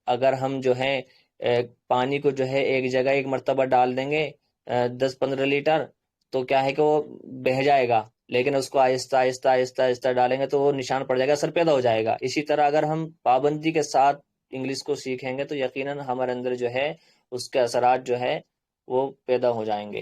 Speaker 2: اگر ہم جو ہے پانی کو جو ہے ایک جگہ ایک مرتبہ ڈال دیں گے 10-15 لیٹر، تو کیا ہے کہ وہ بہہ جائے گا. لیکن اس کو آہستہ آہستہ آہستہ آہستہ ڈالیں گے تو وہ نشان پڑ جائے گا، اثر پیدا ہو جائے گا. اسی طرح اگر ہم پابندی کے ساتھ انگلش کو سیکھیں گے تو یقیناً ہمارے اندر جو ہے اس کے اثرات جو ہے وہ پیدا ہو جائیں گے.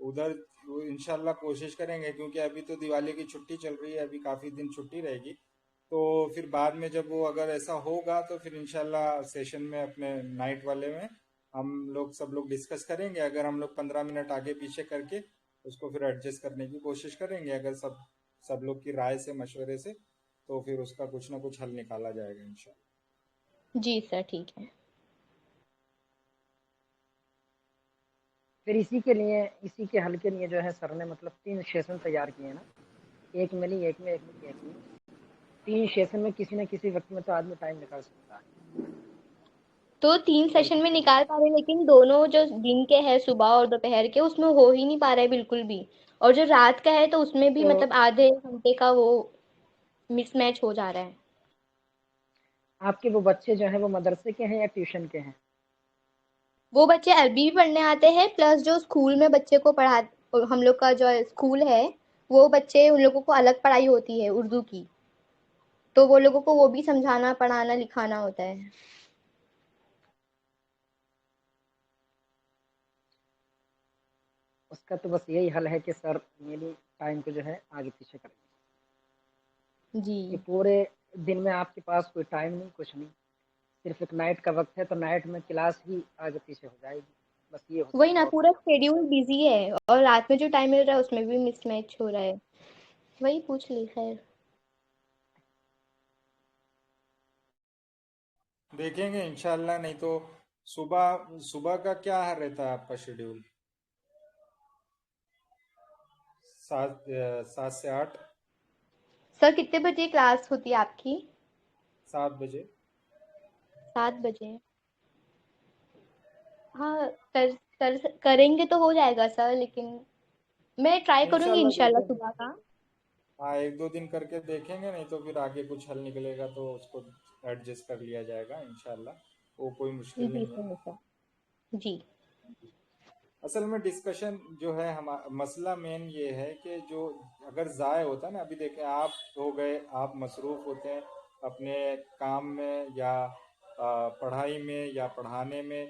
Speaker 1: ادھر انشاءاللہ کوشش کریں گے، کیونکہ ابھی تو دیوالی کی چھٹی چل رہی ہے، ابھی کافی دن چھٹی رہے گی، تو پھر بعد میں جب وہ اگر ایسا ہوگا تو پھر انشاءاللہ سیشن میں اپنے نائٹ والے میں ہم لوگ سب لوگ ڈسکس کریں گے. اگر ہم لوگ 15 منٹ آگے پیچھے کر کے اس کو پھر ایڈجسٹ کرنے کی کوشش کریں گے، اگر سب لوگ کی رائے سے مشورے سے، تو پھر اس کا کچھ نہ کچھ حل نکالا جائے گا انشاءاللہ.
Speaker 4: جی سر ٹھیک ہے.
Speaker 3: پھر اسی کے حل کے لیے جو ہے سر نے مطلب 3 سیشن تیار کیے ہیں نا، ایک میں نہیں، ایک میں، ایک میں، ایک میں، 3 سیشن میں کسی نہ کسی وقت میں تو آدمی ٹائم نکال سکتا ہے.
Speaker 4: تو 3 سیشن میں نکال پا رہے، لیکن دونوں جو دن کے ہے صبح اور دوپہر کے، اس میں ہو ہی نہیں پا رہا ہے بالکل بھی. اور جو رات کا ہے تو اس میں بھی
Speaker 3: تو
Speaker 4: مطلب آدھے گھنٹے کا وہ مس میچ ہو جا رہا ہے.
Speaker 3: آپ کے وہ بچے جو ہیں وہ مدرسے کے ہیں یا ٹیوشن کے ہیں؟
Speaker 4: وہ بچے عربی بھی پڑھنے آتے ہیں، پلس جو اسکول میں بچے کو ہم لوگ کا جو اسکول ہے وہ بچے، ان لوگوں کو الگ پڑھائی ہوتی ہے اردو کی، تو وہ لوگوں کو وہ بھی سمجھانا، پڑھانا، لکھانا ہوتا ہے.
Speaker 3: اس کا تو بس یہی حل ہے کہ سر میری ٹائم کو جو ہے آگے پیچھے کریں،
Speaker 4: جی
Speaker 3: کہ پورے دن میں آپ کے پاس کوئی ٹائم نہیں، کچھ نہیں، صرف ایک نائٹ کا وقت ہے تو نائٹ میں کلاس ہی آگے پیچھے ہو جائے گی، بس یہ ہو
Speaker 4: وہی
Speaker 3: سکتا
Speaker 4: نا،
Speaker 3: ہے اور
Speaker 4: پورا شیڈیول بزی ہے، اور رات میں جو ٹائم مل رہا ہے اس میں بھی مس میچ ہو رہا ہے. وہی پوچھ لی. خیر
Speaker 1: دیکھیں گے انشاءاللہ. نہیں تو صبح کا کیا رہتا ہے آپ کا شیڈیول؟ 7 سے 8؟
Speaker 4: سر کتنے بجے کلاس ہوتی ہے آپ کی؟
Speaker 1: 7 بجے.
Speaker 4: 7 بجے. ہاں کریں گے تو ہو جائے گا سر، لیکن میں ٹرائی کروں گی
Speaker 1: انشاءاللہ
Speaker 4: انشاءاللہ
Speaker 1: دیکھیں گے.
Speaker 4: صبح کا.
Speaker 1: ہاں 1-2 دن کر کے دیکھیں گے، نہیں تو پھر آگے کچھ حل نکلے گا تو اس کو ایڈجسٹ کر لیا جائے گا انشاءاللہ. وہ کوئی مشکل
Speaker 4: جی
Speaker 1: نہیں ہے.
Speaker 4: سر. جی
Speaker 1: اصل میں ڈسکشن جو ہے مسئلہ مین یہ ہے کہ جو اگر ضائع ہوتا ہے نا، ابھی دیکھیں آپ ہو گئے، آپ مصروف ہوتے ہیں اپنے کام میں یا پڑھائی میں یا پڑھانے میں،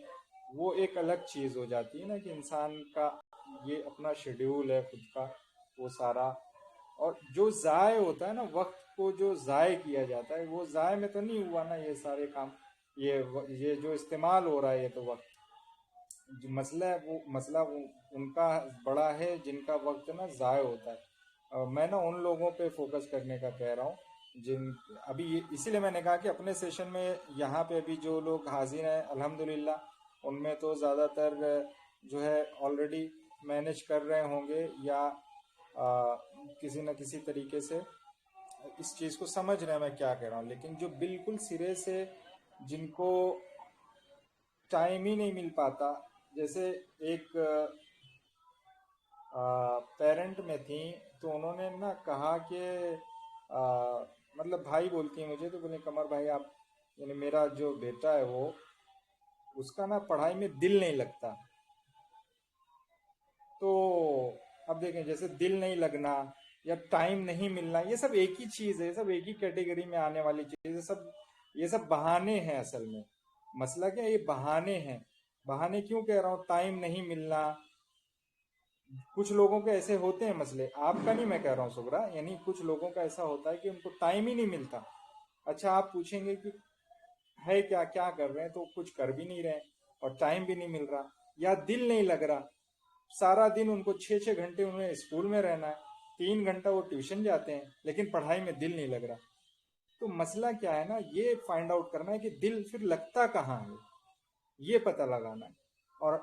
Speaker 1: وہ ایک الگ چیز ہو جاتی ہے نا، کہ انسان کا یہ اپنا شیڈیول ہے خود کا وہ سارا. اور جو ضائع ہوتا ہے نا، وقت کو جو ضائع کیا جاتا ہے، وہ ضائع میں تو نہیں ہوا نا یہ سارے کام، یہ جو استعمال ہو رہا ہے یہ تو وقت. جو مسئلہ ان کا بڑا ہے جن کا وقت نا ضائع ہوتا ہے. میں نا ان لوگوں پہ فوکس کرنے کا کہہ رہا ہوں ابھی اسی لیے میں نے کہا کہ اپنے سیشن میں یہاں پہ ابھی جو لوگ حاضر ہیں الحمدللہ، ان میں تو زیادہ تر جو ہے آلریڈی مینج کر رہے ہوں گے یا کسی نہ کسی طریقے سے اس چیز کو سمجھ رہے ہیں میں کیا کہہ رہا ہوں. لیکن جو بالکل سرے سے جن کو ٹائم ہی نہیں مل پاتا، جیسے ایک پیرنٹ میں تھیں تو انہوں نے نا کہا کہ مطلب بھائی بولتی ہیں مجھے، تو بولے قمر بھائی آپ، یعنی میرا جو بیٹا ہے وہ، اس کا نا پڑھائی میں دل نہیں لگتا. تو اب دیکھیں جیسے دل نہیں لگنا یا ٹائم نہیں ملنا، یہ سب ایک ہی چیز ہے، سب ایک ہی کیٹیگری میں آنے والی چیز ہے. یہ سب بہانے ہیں. اصل میں مسئلہ کیا ہے؟ یہ بہانے ہیں. بہانے کیوں کہہ رہا ہوں؟ ٹائم نہیں ملنا، کچھ لوگوں کے ایسے ہوتے ہیں مسئلے، آپ کا نہیں میں کہہ رہا ہوں سغرا، یعنی کچھ لوگوں کا ایسا ہوتا ہے کہ ان کو ٹائم ہی نہیں ملتا. اچھا آپ پوچھیں گے کہ ہے کیا کر رہے ہیں، تو کچھ کر بھی نہیں رہے اور ٹائم بھی نہیں مل رہا، یا دل نہیں لگ رہا. سارا دن ان کو 6 گھنٹے انہیں اسکول میں رہنا ہے، 3 گھنٹہ وہ ٹیوشن جاتے ہیں، لیکن پڑھائی میں دل نہیں لگ رہا. تو مسئلہ کیا ہے نا، یہ فائنڈ آؤٹ کرنا ہے کہ دل پھر لگتا کہاں ہے، یہ پتہ لگانا ہے. اور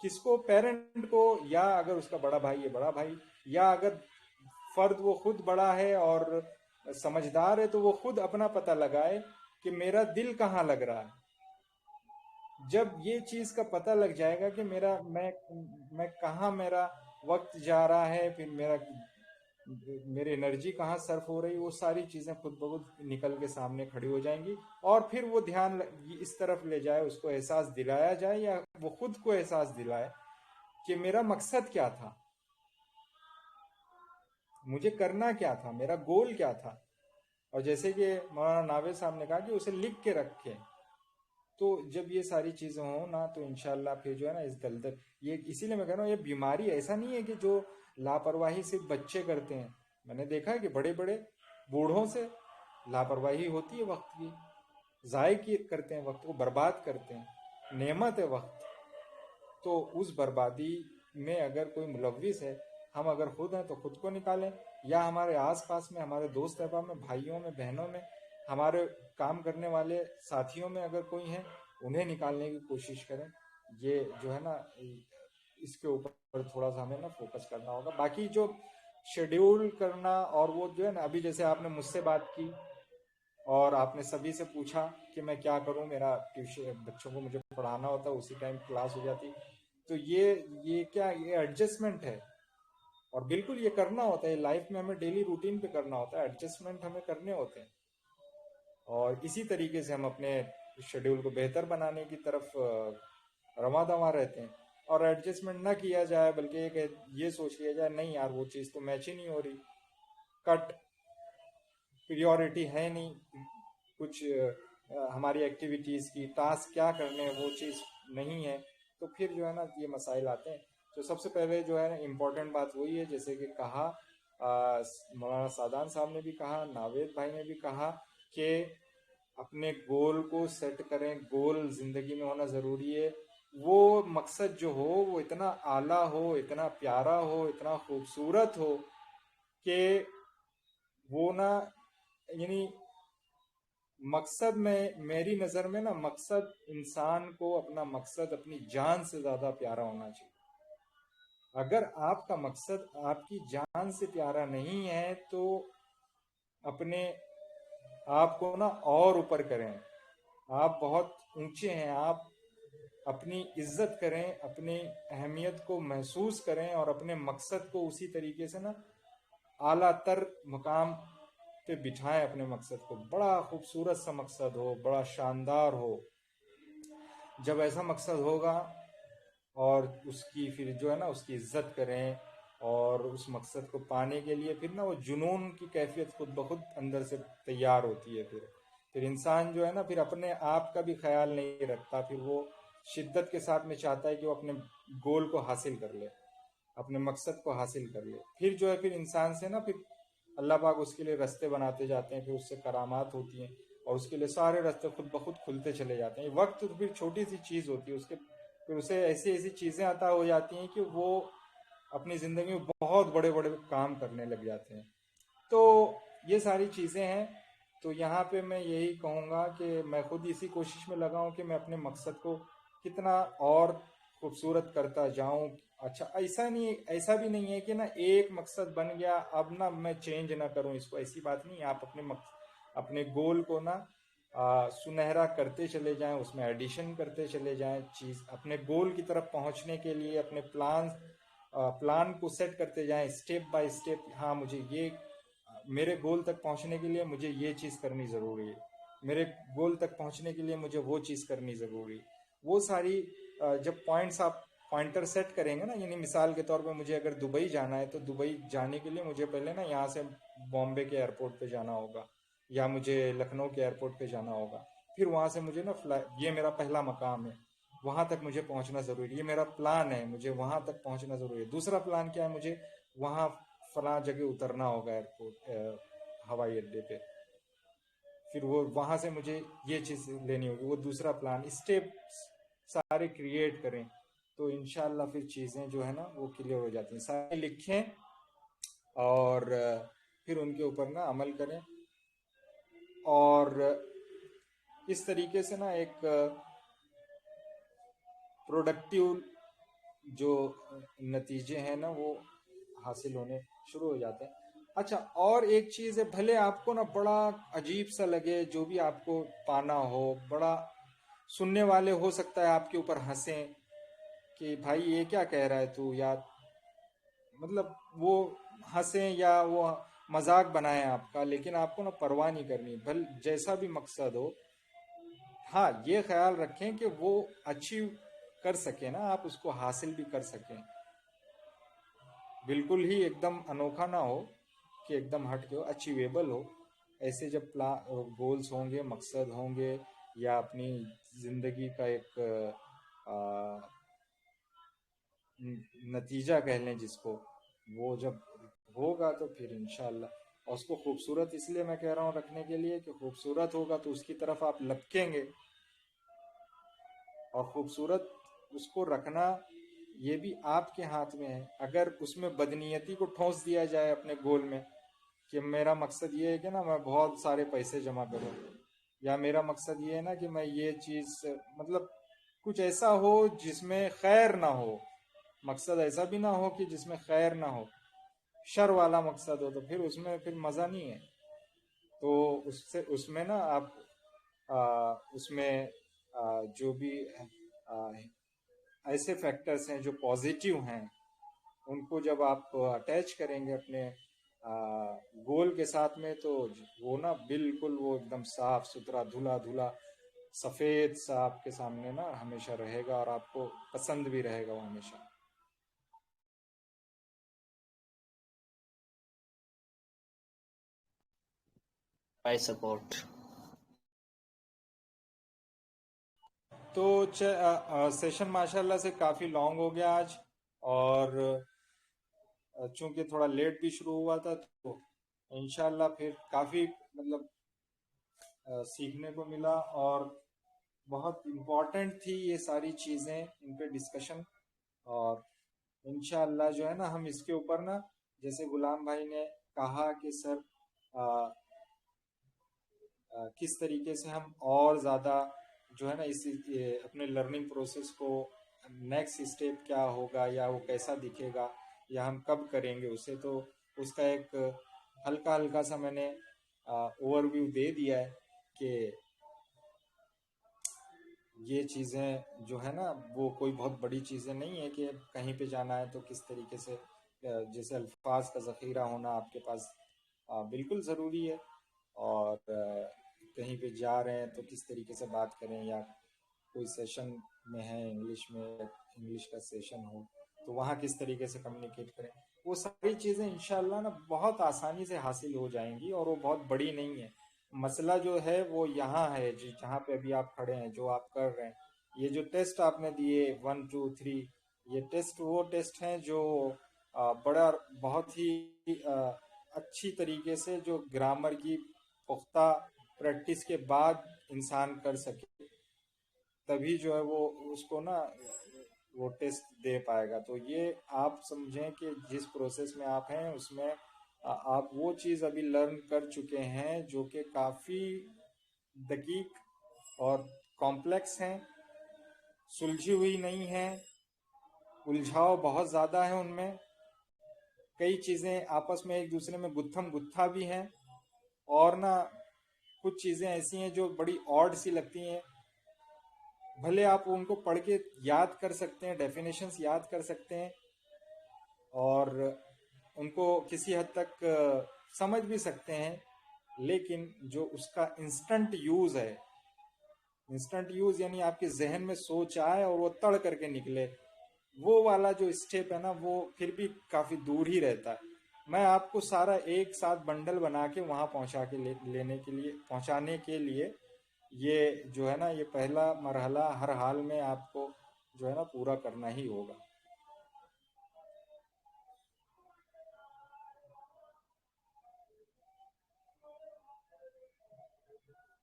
Speaker 1: کس کو؟ پیرنٹ کو، یا اگر اس کا بڑا بھائی ہے بڑا بھائی، یا اگر فرد وہ خود بڑا ہے اور سمجھدار ہے تو وہ خود اپنا پتہ لگائے کہ میرا دل کہاں لگ رہا ہے. جب یہ چیز کا پتہ لگ جائے گا کہ میں کہاں میرا وقت جا رہا ہے، پھر میری انرجی کہاں صرف ہو رہی، وہ ساری چیزیں خود بخود نکل کے سامنے کھڑی ہو جائیں گی. اور پھر وہ دھیان اس طرف لے جائے، اس کو احساس دلایا جائے، یا وہ خود کو احساس دلائے کہ میرا مقصد کیا تھا، مجھے کرنا کیا تھا، میرا گول کیا تھا. اور جیسے کہ مولانا ناوے صاحب نے کہا کہ اسے لکھ کے رکھیں، تو جب یہ ساری چیزیں ہوں نا تو انشاءاللہ پھر جو ہے نا اس دلدل، یہ اسی لیے میں کہہ رہا ہوں یہ بیماری ایسا نہیں ہے کہ جو لاپرواہی صرف بچے کرتے ہیں. میں نے دیکھا ہے کہ بڑے بڑے بوڑھوں سے لاپرواہی ہوتی ہے، وقت کی ضائع کرتے ہیں، وقت کو برباد کرتے ہیں. نعمت ہے وقت، تو اس بربادی میں اگر کوئی ملوث ہے، ہم اگر خود ہیں تو خود کو نکالیں، یا ہمارے آس پاس میں ہمارے دوست احباب میں، بھائیوں میں، بہنوں میں، ہمارے کام کرنے والے ساتھیوں میں اگر کوئی ہیں انہیں نکالنے کی کوشش کریں. یہ جو ہے نا اس کے اوپر تھوڑا سا ہمیں نا فوکس کرنا ہوگا. باقی جو شیڈیول کرنا اور وہ جو ہے نا، ابھی جیسے آپ نے مجھ سے بات کی اور آپ نے سبھی سے پوچھا کہ میں کیا کروں، میرا ٹیوشن بچوں کو مجھے پڑھانا ہوتا ہے، اسی ٹائم کلاس ہو جاتی، تو یہ کیا یہ ایڈجسٹمنٹ ہے، اور بالکل یہ کرنا ہوتا ہے لائف میں، ہمیں ڈیلی روٹین پہ کرنا ہوتا ہے، ایڈجسٹمنٹ ہمیں کرنے ہوتے ہیں. اور اسی طریقے سے ہم اپنے شیڈیول کو بہتر بنانے کی طرف رواں دواں رہتے ہیں. اور ایڈجسٹمنٹ نہ کیا جائے بلکہ یہ سوچ لیا جائے نہیں یار وہ چیز تو میچ ہی نہیں ہو رہی، کٹ پریورٹی ہے نہیں، کچھ ہماری ایکٹیویٹیز کی ٹاسک کیا کرنے وہ چیز نہیں ہے، تو پھر جو ہے نا یہ مسائل آتے ہیں. تو سب سے پہلے جو ہے نا امپورٹنٹ بات وہی ہے، جیسے کہ کہا مولانا سعدان صاحب نے بھی کہا، ناوید بھائی نے بھی کہا کہ اپنے گول کو سیٹ کریں. گول زندگی میں ہونا ضروری ہے. وہ مقصد جو ہو وہ اتنا اعلیٰ ہو، اتنا پیارا ہو، اتنا خوبصورت ہو کہ وہ نا، یعنی مقصد میں میری نظر میں نا، مقصد انسان کو اپنا مقصد اپنی جان سے زیادہ پیارا ہونا چاہیے. اگر آپ کا مقصد آپ کی جان سے پیارا نہیں ہے تو اپنے آپ کو نا اور اوپر کریں. آپ بہت اونچے ہیں، آپ اپنی عزت کریں، اپنی اہمیت کو محسوس کریں، اور اپنے مقصد کو اسی طریقے سے نا اعلیٰ تر مقام پہ بٹھائیں. اپنے مقصد کو بڑا خوبصورت سا مقصد ہو، بڑا شاندار ہو. جب ایسا مقصد ہوگا اور اس کی پھر جو ہے نا اس کی عزت کریں، اور اس مقصد کو پانے کے لیے پھر نا وہ جنون کی کیفیت خود بخود اندر سے تیار ہوتی ہے. پھر انسان جو ہے نا پھر اپنے آپ کا بھی خیال نہیں رکھتا، پھر وہ شدت کے ساتھ میں چاہتا ہے کہ وہ اپنے گول کو حاصل کر لے، اپنے مقصد کو حاصل کر لے. پھر جو ہے پھر انسان سے نا پھر اللہ پاک اس کے لیے رستے بناتے جاتے ہیں، پھر اس سے کرامات ہوتی ہیں اور اس کے لیے سارے رستے خود بخود کھلتے چلے جاتے ہیں. وقت تو پھر چھوٹی سی چیز ہوتی ہے، پھر اسے ایسی چیزیں عطا ہو جاتی ہیں کہ وہ اپنی زندگی میں بہت بڑے بڑے کام کرنے لگ جاتے ہیں. تو یہ ساری چیزیں ہیں. تو یہاں پہ میں یہی کہوں گا کہ میں خود اسی کوشش میں لگا ہوں کہ میں اپنے مقصد کو کتنا اور خوبصورت کرتا جاؤں. اچھا ایسا بھی نہیں ہے کہ نا ایک مقصد بن گیا اب نا میں چینج نہ کروں اس کو، ایسی بات نہیں. آپ اپنے گول کو نا سنہرا کرتے چلے جائیں، اس میں ایڈیشن کرتے چلے جائیں. چیز اپنے گول کی طرف پہنچنے کے لیے اپنے پلان کو سیٹ کرتے جائیں اسٹیپ بائی اسٹیپ. ہاں مجھے یہ میرے گول تک پہنچنے کے لیے مجھے یہ چیز کرنی ضروری ہے، میرے گول تک پہنچنے کے لیے مجھے وہ چیز کرنی ضروری ہے. وہ ساری جب پوائنٹس آپ پوائنٹر سیٹ کریں گے نا، یعنی مثال کے طور پہ مجھے اگر دبئی جانا ہے تو دبئی جانے کے لیے مجھے پہلے نا یہاں سے بامبے کے ایئرپورٹ پہ جانا ہوگا، یا مجھے لکھنؤ کے ایئرپورٹ پہ جانا ہوگا. پھر وہاں سے مجھے نا یہ میرا پہلا مقام ہے، وہاں تک مجھے پہنچنا ضروری ہے، یہ میرا پلان ہے، مجھے وہاں تک پہنچنا ضروری ہے. دوسرا پلان کیا ہے، مجھے وہاں فلاں جگہ اترنا ہوگا ایئرپورٹ ہوائی اڈے پہ، پھر وہ وہاں سے مجھے یہ چیز لینی ہوگی، وہ دوسرا پلان. اسٹیپ سارے کریٹ کریں تو انشاءاللہ پھر چیزیں جو ہے نا وہ کلیئر ہو جاتی ہیں. سارے لکھیں اور پھر ان کے اوپر نا عمل کریں، اور اس طریقے سے نا ایک پروڈکٹیو جو نتیجے ہیں نا وہ حاصل ہونے شروع ہو جاتے ہیں. اچھا اور ایک چیز ہے، بھلے آپ کو نا بڑا عجیب سا لگے جو بھی آپ کو پانا ہو، بڑا سننے والے ہو سکتا ہے آپ کے اوپر ہنسیں کہ بھائی یہ کیا کہہ رہا ہے تو، یا مطلب وہ ہنسیں یا وہ مذاق بنائیں آپ کا، لیکن آپ کو نا پرواہ نہیں کرنی. جیسا بھی مقصد ہو، ہاں یہ خیال رکھیں کہ وہ اچیو کر سکیں نا، آپ اس کو حاصل بھی کر سکیں. بالکل ہی ایک دم انوکھا نہ ہو کہ ایک دم ہٹ کے ہو، اچیویبل ہو. ایسے جب گولز ہوں گے، مقصد ہوں گے، یا اپنی زندگی کا ایک نتیجہ کہہ لیں جس کو، وہ جب ہوگا تو پھر انشاءاللہ، اور اس کو خوبصورت اس لیے میں کہہ رہا ہوں رکھنے کے لیے کہ خوبصورت ہوگا تو اس کی طرف آپ لپکیں گے، اور خوبصورت اس کو رکھنا یہ بھی آپ کے ہاتھ میں ہے۔ اگر اس میں بدنیتی کو ٹھونس دیا جائے اپنے گول میں کہ میرا مقصد یہ ہے کہ نا میں بہت سارے پیسے جمع کروں، یا میرا مقصد یہ ہے نا کہ میں یہ چیز، مطلب کچھ ایسا ہو جس میں خیر نہ ہو، مقصد ایسا بھی نہ ہو کہ جس میں خیر نہ ہو، شر والا مقصد ہو، تو پھر اس میں پھر مزہ نہیں ہے۔ تو اس میں نا آپ اس میں جو بھی ایسے فیکٹرز ہیں جو پازیٹیو ہیں، ان کو جب آپ اٹیچ کریں گے اپنے گول کے ساتھ میں، تو وہ نا بالکل وہ ایک دم صاف ستھرا دھلا دھلا سفید سا آپ کے سامنے نا ہمیشہ رہے گا، اور آپ کو پسند بھی رہے گا وہ ہمیشہ۔
Speaker 2: By support.
Speaker 1: تو سیشن ماشاءاللہ سے کافی لانگ ہو گیا آج، اور چونکہ تھوڑا لیٹ بھی شروع ہوا تھا، تو انشاءاللہ پھر کافی مطلب سیکھنے کو ملا، اور بہت امپورٹنٹ تھی یہ ساری چیزیں، ان پہ ڈسکشن، اور انشاءاللہ جو ہے نا ہم اس کے اوپر نا، جیسے غلام بھائی نے کہا کہ سر کس طریقے سے ہم اور زیادہ جو ہے نا اس اپنے لرننگ پروسیس کو نیکسٹ اسٹیپ کیا ہوگا، یا وہ کیسا دکھے گا، یا ہم کب کریں گے اسے، تو اس کا ایک ہلکا ہلکا سا میں نے اوور ویو دے دیا ہے کہ یہ چیزیں جو ہے نا وہ کوئی بہت بڑی چیزیں نہیں ہے، کہ کہیں پہ جانا ہے تو کس طریقے سے، جیسے الفاظ کا ذخیرہ ہونا آپ کے پاس بالکل ضروری ہے، اور کہیں پہ جا رہے ہیں تو کس طریقے سے بات کریں، یا کوئی سیشن میں ہے انگلش کا سیشن ہو تو وہاں کس طریقے سے کمیونیکیٹ کریں، وہ ساری چیزیں انشاءاللہ نا بہت آسانی سے حاصل ہو جائیں گی، اور وہ بہت بڑی نہیں ہے۔ مسئلہ جو ہے وہ یہاں ہے جہاں پہ ابھی آپ کھڑے ہیں، جو آپ کر رہے ہیں، یہ جو ٹیسٹ آپ نے دیے 1 2 3، یہ ٹیسٹ وہ ٹیسٹ ہیں جو بڑا بہت ہی اچھی طریقے سے جو گرامر کی پختہ پریکٹس کے بعد انسان کر سکے، تبھی جو ہے وہ اس کو نا وہ ٹیسٹ دے پائے گا۔ تو یہ آپ سمجھیں کہ جس پروسیس میں آپ ہیں اس میں آپ وہ چیز ابھی لرن کر چکے ہیں جو کہ کافی دقیق اور کمپلیکس ہیں، سلجھی ہوئی نہیں ہیں، الجھاؤ بہت زیادہ ہے ان میں، کئی چیزیں آپس میں ایک دوسرے میں گتھم گتھا بھی ہیں، اور نہ کچھ چیزیں ایسی ہیں جو بڑی آڈ سی لگتی ہیں، بھلے آپ ان کو پڑھ کے یاد کر سکتے ہیں، ڈیفینیشنز یاد کر سکتے ہیں، اور ان کو کسی حد تک سمجھ بھی سکتے ہیں، لیکن جو اس کا انسٹنٹ یوز ہے، انسٹنٹ یوز یعنی آپ کے ذہن میں سوچ آئے اور وہ تڑ کر کے نکلے، وہ والا جو اسٹیپ ہے نا وہ پھر بھی کافی دور ہی رہتا ہے۔ میں آپ کو سارا ایک ساتھ بنڈل بنا کے وہاں پہنچانے کے لیے یہ جو ہے نا یہ پہلا مرحلہ ہر حال میں آپ کو جو ہے نا پورا کرنا ہی ہوگا۔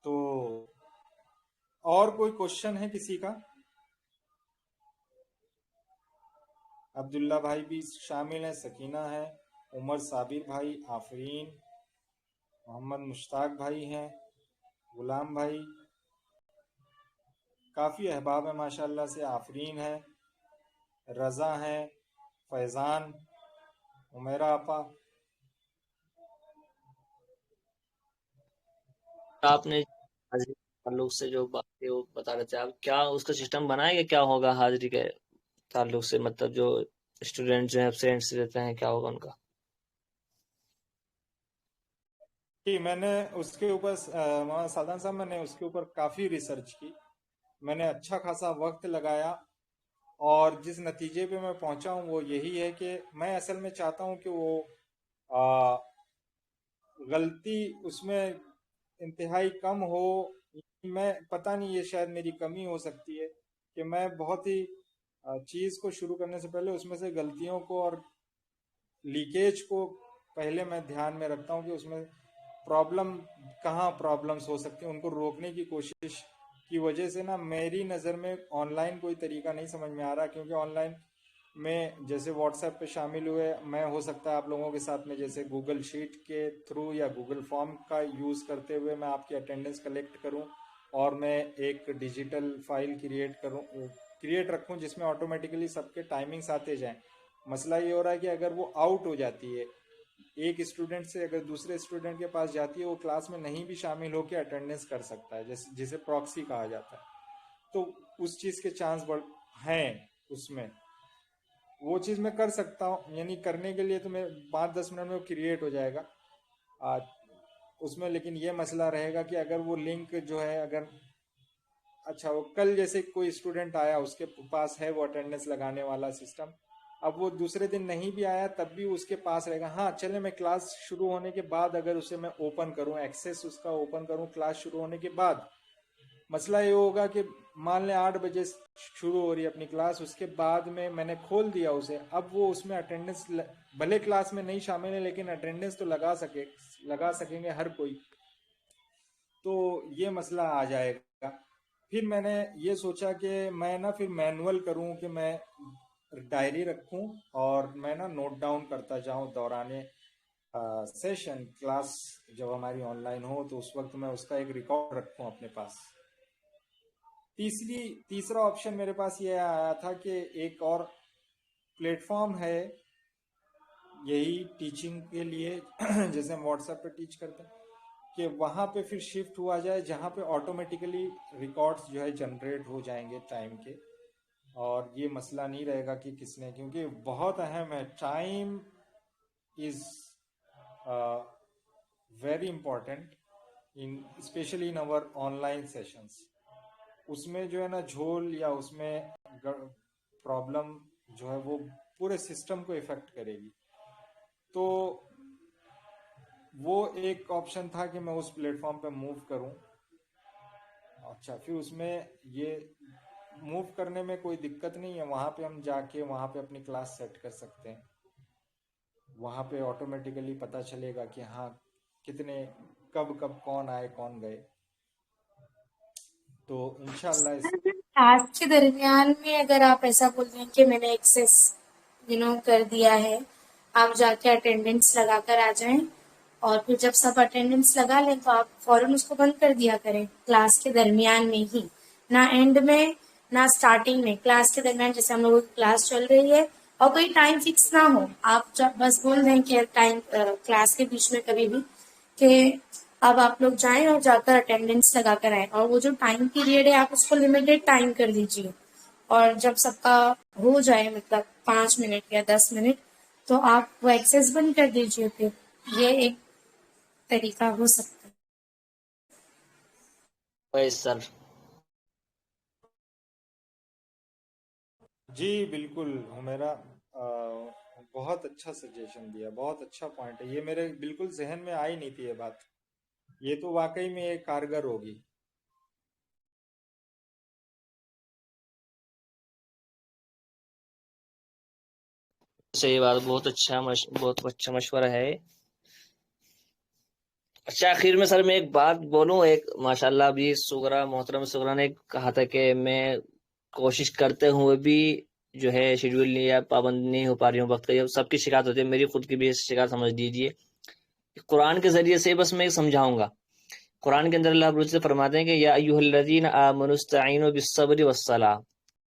Speaker 1: تو اور کوئی کوشچن ہے کسی کا؟ عبداللہ بھائی بھی شامل ہیں، سکینہ ہے، عمر صابر بھائی، آفرین، محمد مشتاق بھائی ہیں، غلام بھائی، کافی احباب ہیں ماشاءاللہ سے، آفرین ہے، رضا ہیں، فیضان، عمیرہ آپا۔
Speaker 2: آپ نے حاضری کے تعلق سے جو بات تھی وہ بتا رہے تھے آپ، کیا اس کا سسٹم بنائے گا، کیا ہوگا حاضری کے تعلق سے، مطلب جو اسٹوڈنٹ جو ہیں ایبسینٹس رہتے ہیں کیا ہوگا ان کا؟
Speaker 1: جی میں نے اس کے اوپر مولانا سعدان صاحب میں نے اس کے اوپر کافی ریسرچ کی، میں نے اچھا خاصا وقت لگایا، اور جس نتیجے پہ میں پہنچا ہوں وہ یہی ہے کہ میں اصل میں چاہتا ہوں کہ وہ غلطی اس میں انتہائی کم ہو، میں پتہ نہیں یہ شاید میری کمی ہو سکتی ہے کہ میں بہت ہی چیز کو شروع کرنے سے پہلے اس میں سے غلطیوں کو اور لیکیج کو پہلے میں دھیان میں رکھتا ہوں کہ اس میں کہاں پرابلمز ہو سکتی ہیں، ان کو روکنے کی کوشش کی وجہ سے نا میری نظر میں آن لائن کوئی طریقہ نہیں سمجھ میں آ رہا، کیونکہ آن لائن میں جیسے واٹس ایپ پہ شامل ہوئے، میں ہو سکتا ہے آپ لوگوں کے ساتھ میں جیسے گوگل شیٹ کے تھرو یا گوگل فارم کا یوز کرتے ہوئے میں آپ کی اٹینڈنس کلیکٹ کروں اور میں ایک ڈیجیٹل فائل کریٹ رکھوں جس میں آٹومیٹیکلی سب کے ٹائمنگز آتے جائیں۔ مسئلہ یہ ہو رہا ہے کہ اگر وہ آؤٹ ہو جاتی ہے ایک اسٹوڈنٹ سے، اگر دوسرے اسٹوڈنٹ کے پاس جاتی ہے، وہ کلاس میں نہیں بھی شامل ہو کے اٹینڈنس کر سکتا ہے، جسے پراکسی کہا جاتا ہے، تو اس چیز کے چانس ہیں اس میں۔ وہ چیز میں کر سکتا ہوں، یعنی کرنے کے لیے تو میں 5-10 منٹ میں وہ کریٹ ہو جائے گا اس میں، لیکن یہ مسئلہ رہے گا کہ اگر وہ لنک جو ہے اچھا وہ کل جیسے کوئی اسٹوڈنٹ آیا، اس کے پاس ہے وہ اٹینڈنس لگانے والا سسٹم، اب وہ دوسرے دن نہیں بھی آیا تب بھی اس کے پاس رہے گا، ہاں چلے میں کلاس شروع ہونے کے بعد اگر اسے میں اوپن کروں، ایکسیس اس کا اوپن کروں کلاس شروع ہونے کے بعد، مسئلہ یہ ہوگا کہ مان لیں 8 بجے شروع ہو رہی ہے اپنی کلاس، اس کے بعد میں نے کھول دیا اسے، اب وہ اس میں اٹینڈنس بھلے کلاس میں نہیں شامل ہے لیکن اٹینڈنس تو لگا سکیں گے ہر کوئی، تو یہ مسئلہ آ جائے گا۔ پھر میں نے یہ سوچا کہ میں پھر مینول کروں، کہ میں ڈائری رکھوں اور میں نوٹ ڈاؤن کرتا جاؤں دوران سیشن، کلاس جب ہماری آن لائن ہو تو اس وقت میں اس کا ایک ریکارڈ رکھوں اپنے پاس۔ تیسرا آپشن میرے پاس یہ آیا تھا کہ ایک اور پلیٹ فارم ہے یہی ٹیچنگ کے لیے جیسے ہم واٹس ایپ پہ ٹیچ کرتے ہیں، کہ وہاں پہ پھر شفٹ ہوا جائے جہاں پہ آٹومیٹیکلی ریکارڈز جو ہے جنریٹ ہو جائیں گے ٹائم کے، اور یہ مسئلہ نہیں رہے گا کہ کس نے، کیونکہ بہت اہم ہے، time is very important especially in our online sessions. اس میں جو ہے نا جھول یا اس میں پرابلم جو ہے وہ پورے سسٹم کو افیکٹ کرے گی، تو وہ ایک آپشن تھا کہ میں اس پلیٹ فارم پہ موو کروں۔ اچھا پھر اس میں یہ موو کرنے میں کوئی دقت نہیں ہے، وہاں پہ ہم جا کے وہاں پہ اپنی کلاس سیٹ کر سکتے ہیں، وہاں پہ آٹومیٹیکلی پتہ چلے گا کہ ہاں کتنے کب کون آئے کون گئے، تو انشاءاللہ
Speaker 5: کلاس کے درمیان میں اگر آپ ایسا بول رہے ہیں کہ میں نے ایکسیس کر دیا ہے، آپ جا کے اٹینڈنس لگا کر آ جائیں، اور پھر جب سب اٹینڈنس لگا لیں تو آپ فوراً اس کو بند کر دیا کریں کلاس کے درمیان میں ہی، نہ اینڈ میں نہ اسٹارٹنگ میں، کلاس کے درمیان جیسے ہم لوگوں کی کلاس چل رہی ہے اور کوئی ٹائم فکس نہ ہو، آپ جب بس بول دیں کہ ٹائم کلاس کے بیچ میں کبھی بھی کہ اب آپ لوگ جائیں اور جا کر اٹینڈنس لگا کر آئیں، اور وہ جو ٹائم پیریڈ ہے آپ اس کو لمیٹڈ ٹائم کر دیجیے، اور جب سب کا ہو جائے مطلب 5 منٹ یا 10 منٹ تو آپ وہ ایکسیس بند کر دیجیے، پھر یہ ایک طریقہ ہو سکتا ہے۔
Speaker 2: سر
Speaker 1: جی بالکل میرا بہت اچھا سجیشن دیا، بہت اچھا پوائنٹ ہے، یہ میرے بالکل ذہن میں آئی نہیں تھی یہ بات، یہ تو واقعی میں ایک کارگر ہوگی۔
Speaker 2: صحیح بات، بہت اچھا مشورہ ہے۔ اچھا آخر میں سر میں ایک بات بولوں، ایک ماشاءاللہ ابھی محترم سغرا نے کہا تھا کہ میں کوشش کرتے ہوئے بھی جو ہے شیڈیول یا پابند نہیں ہو پا رہی ہوں وقت کا، سب کی شکایت ہوتی ہے، میری خود کی بھی شکایت سمجھ دیجیے۔ قرآن کے ذریعے سے بس میں سمجھاؤں گا، قرآن کے اندر اللہ رب العزت فرماتے ہیں کہ یا ایھا الذین آمنوا استعینوا بالصبر والصلاۃ،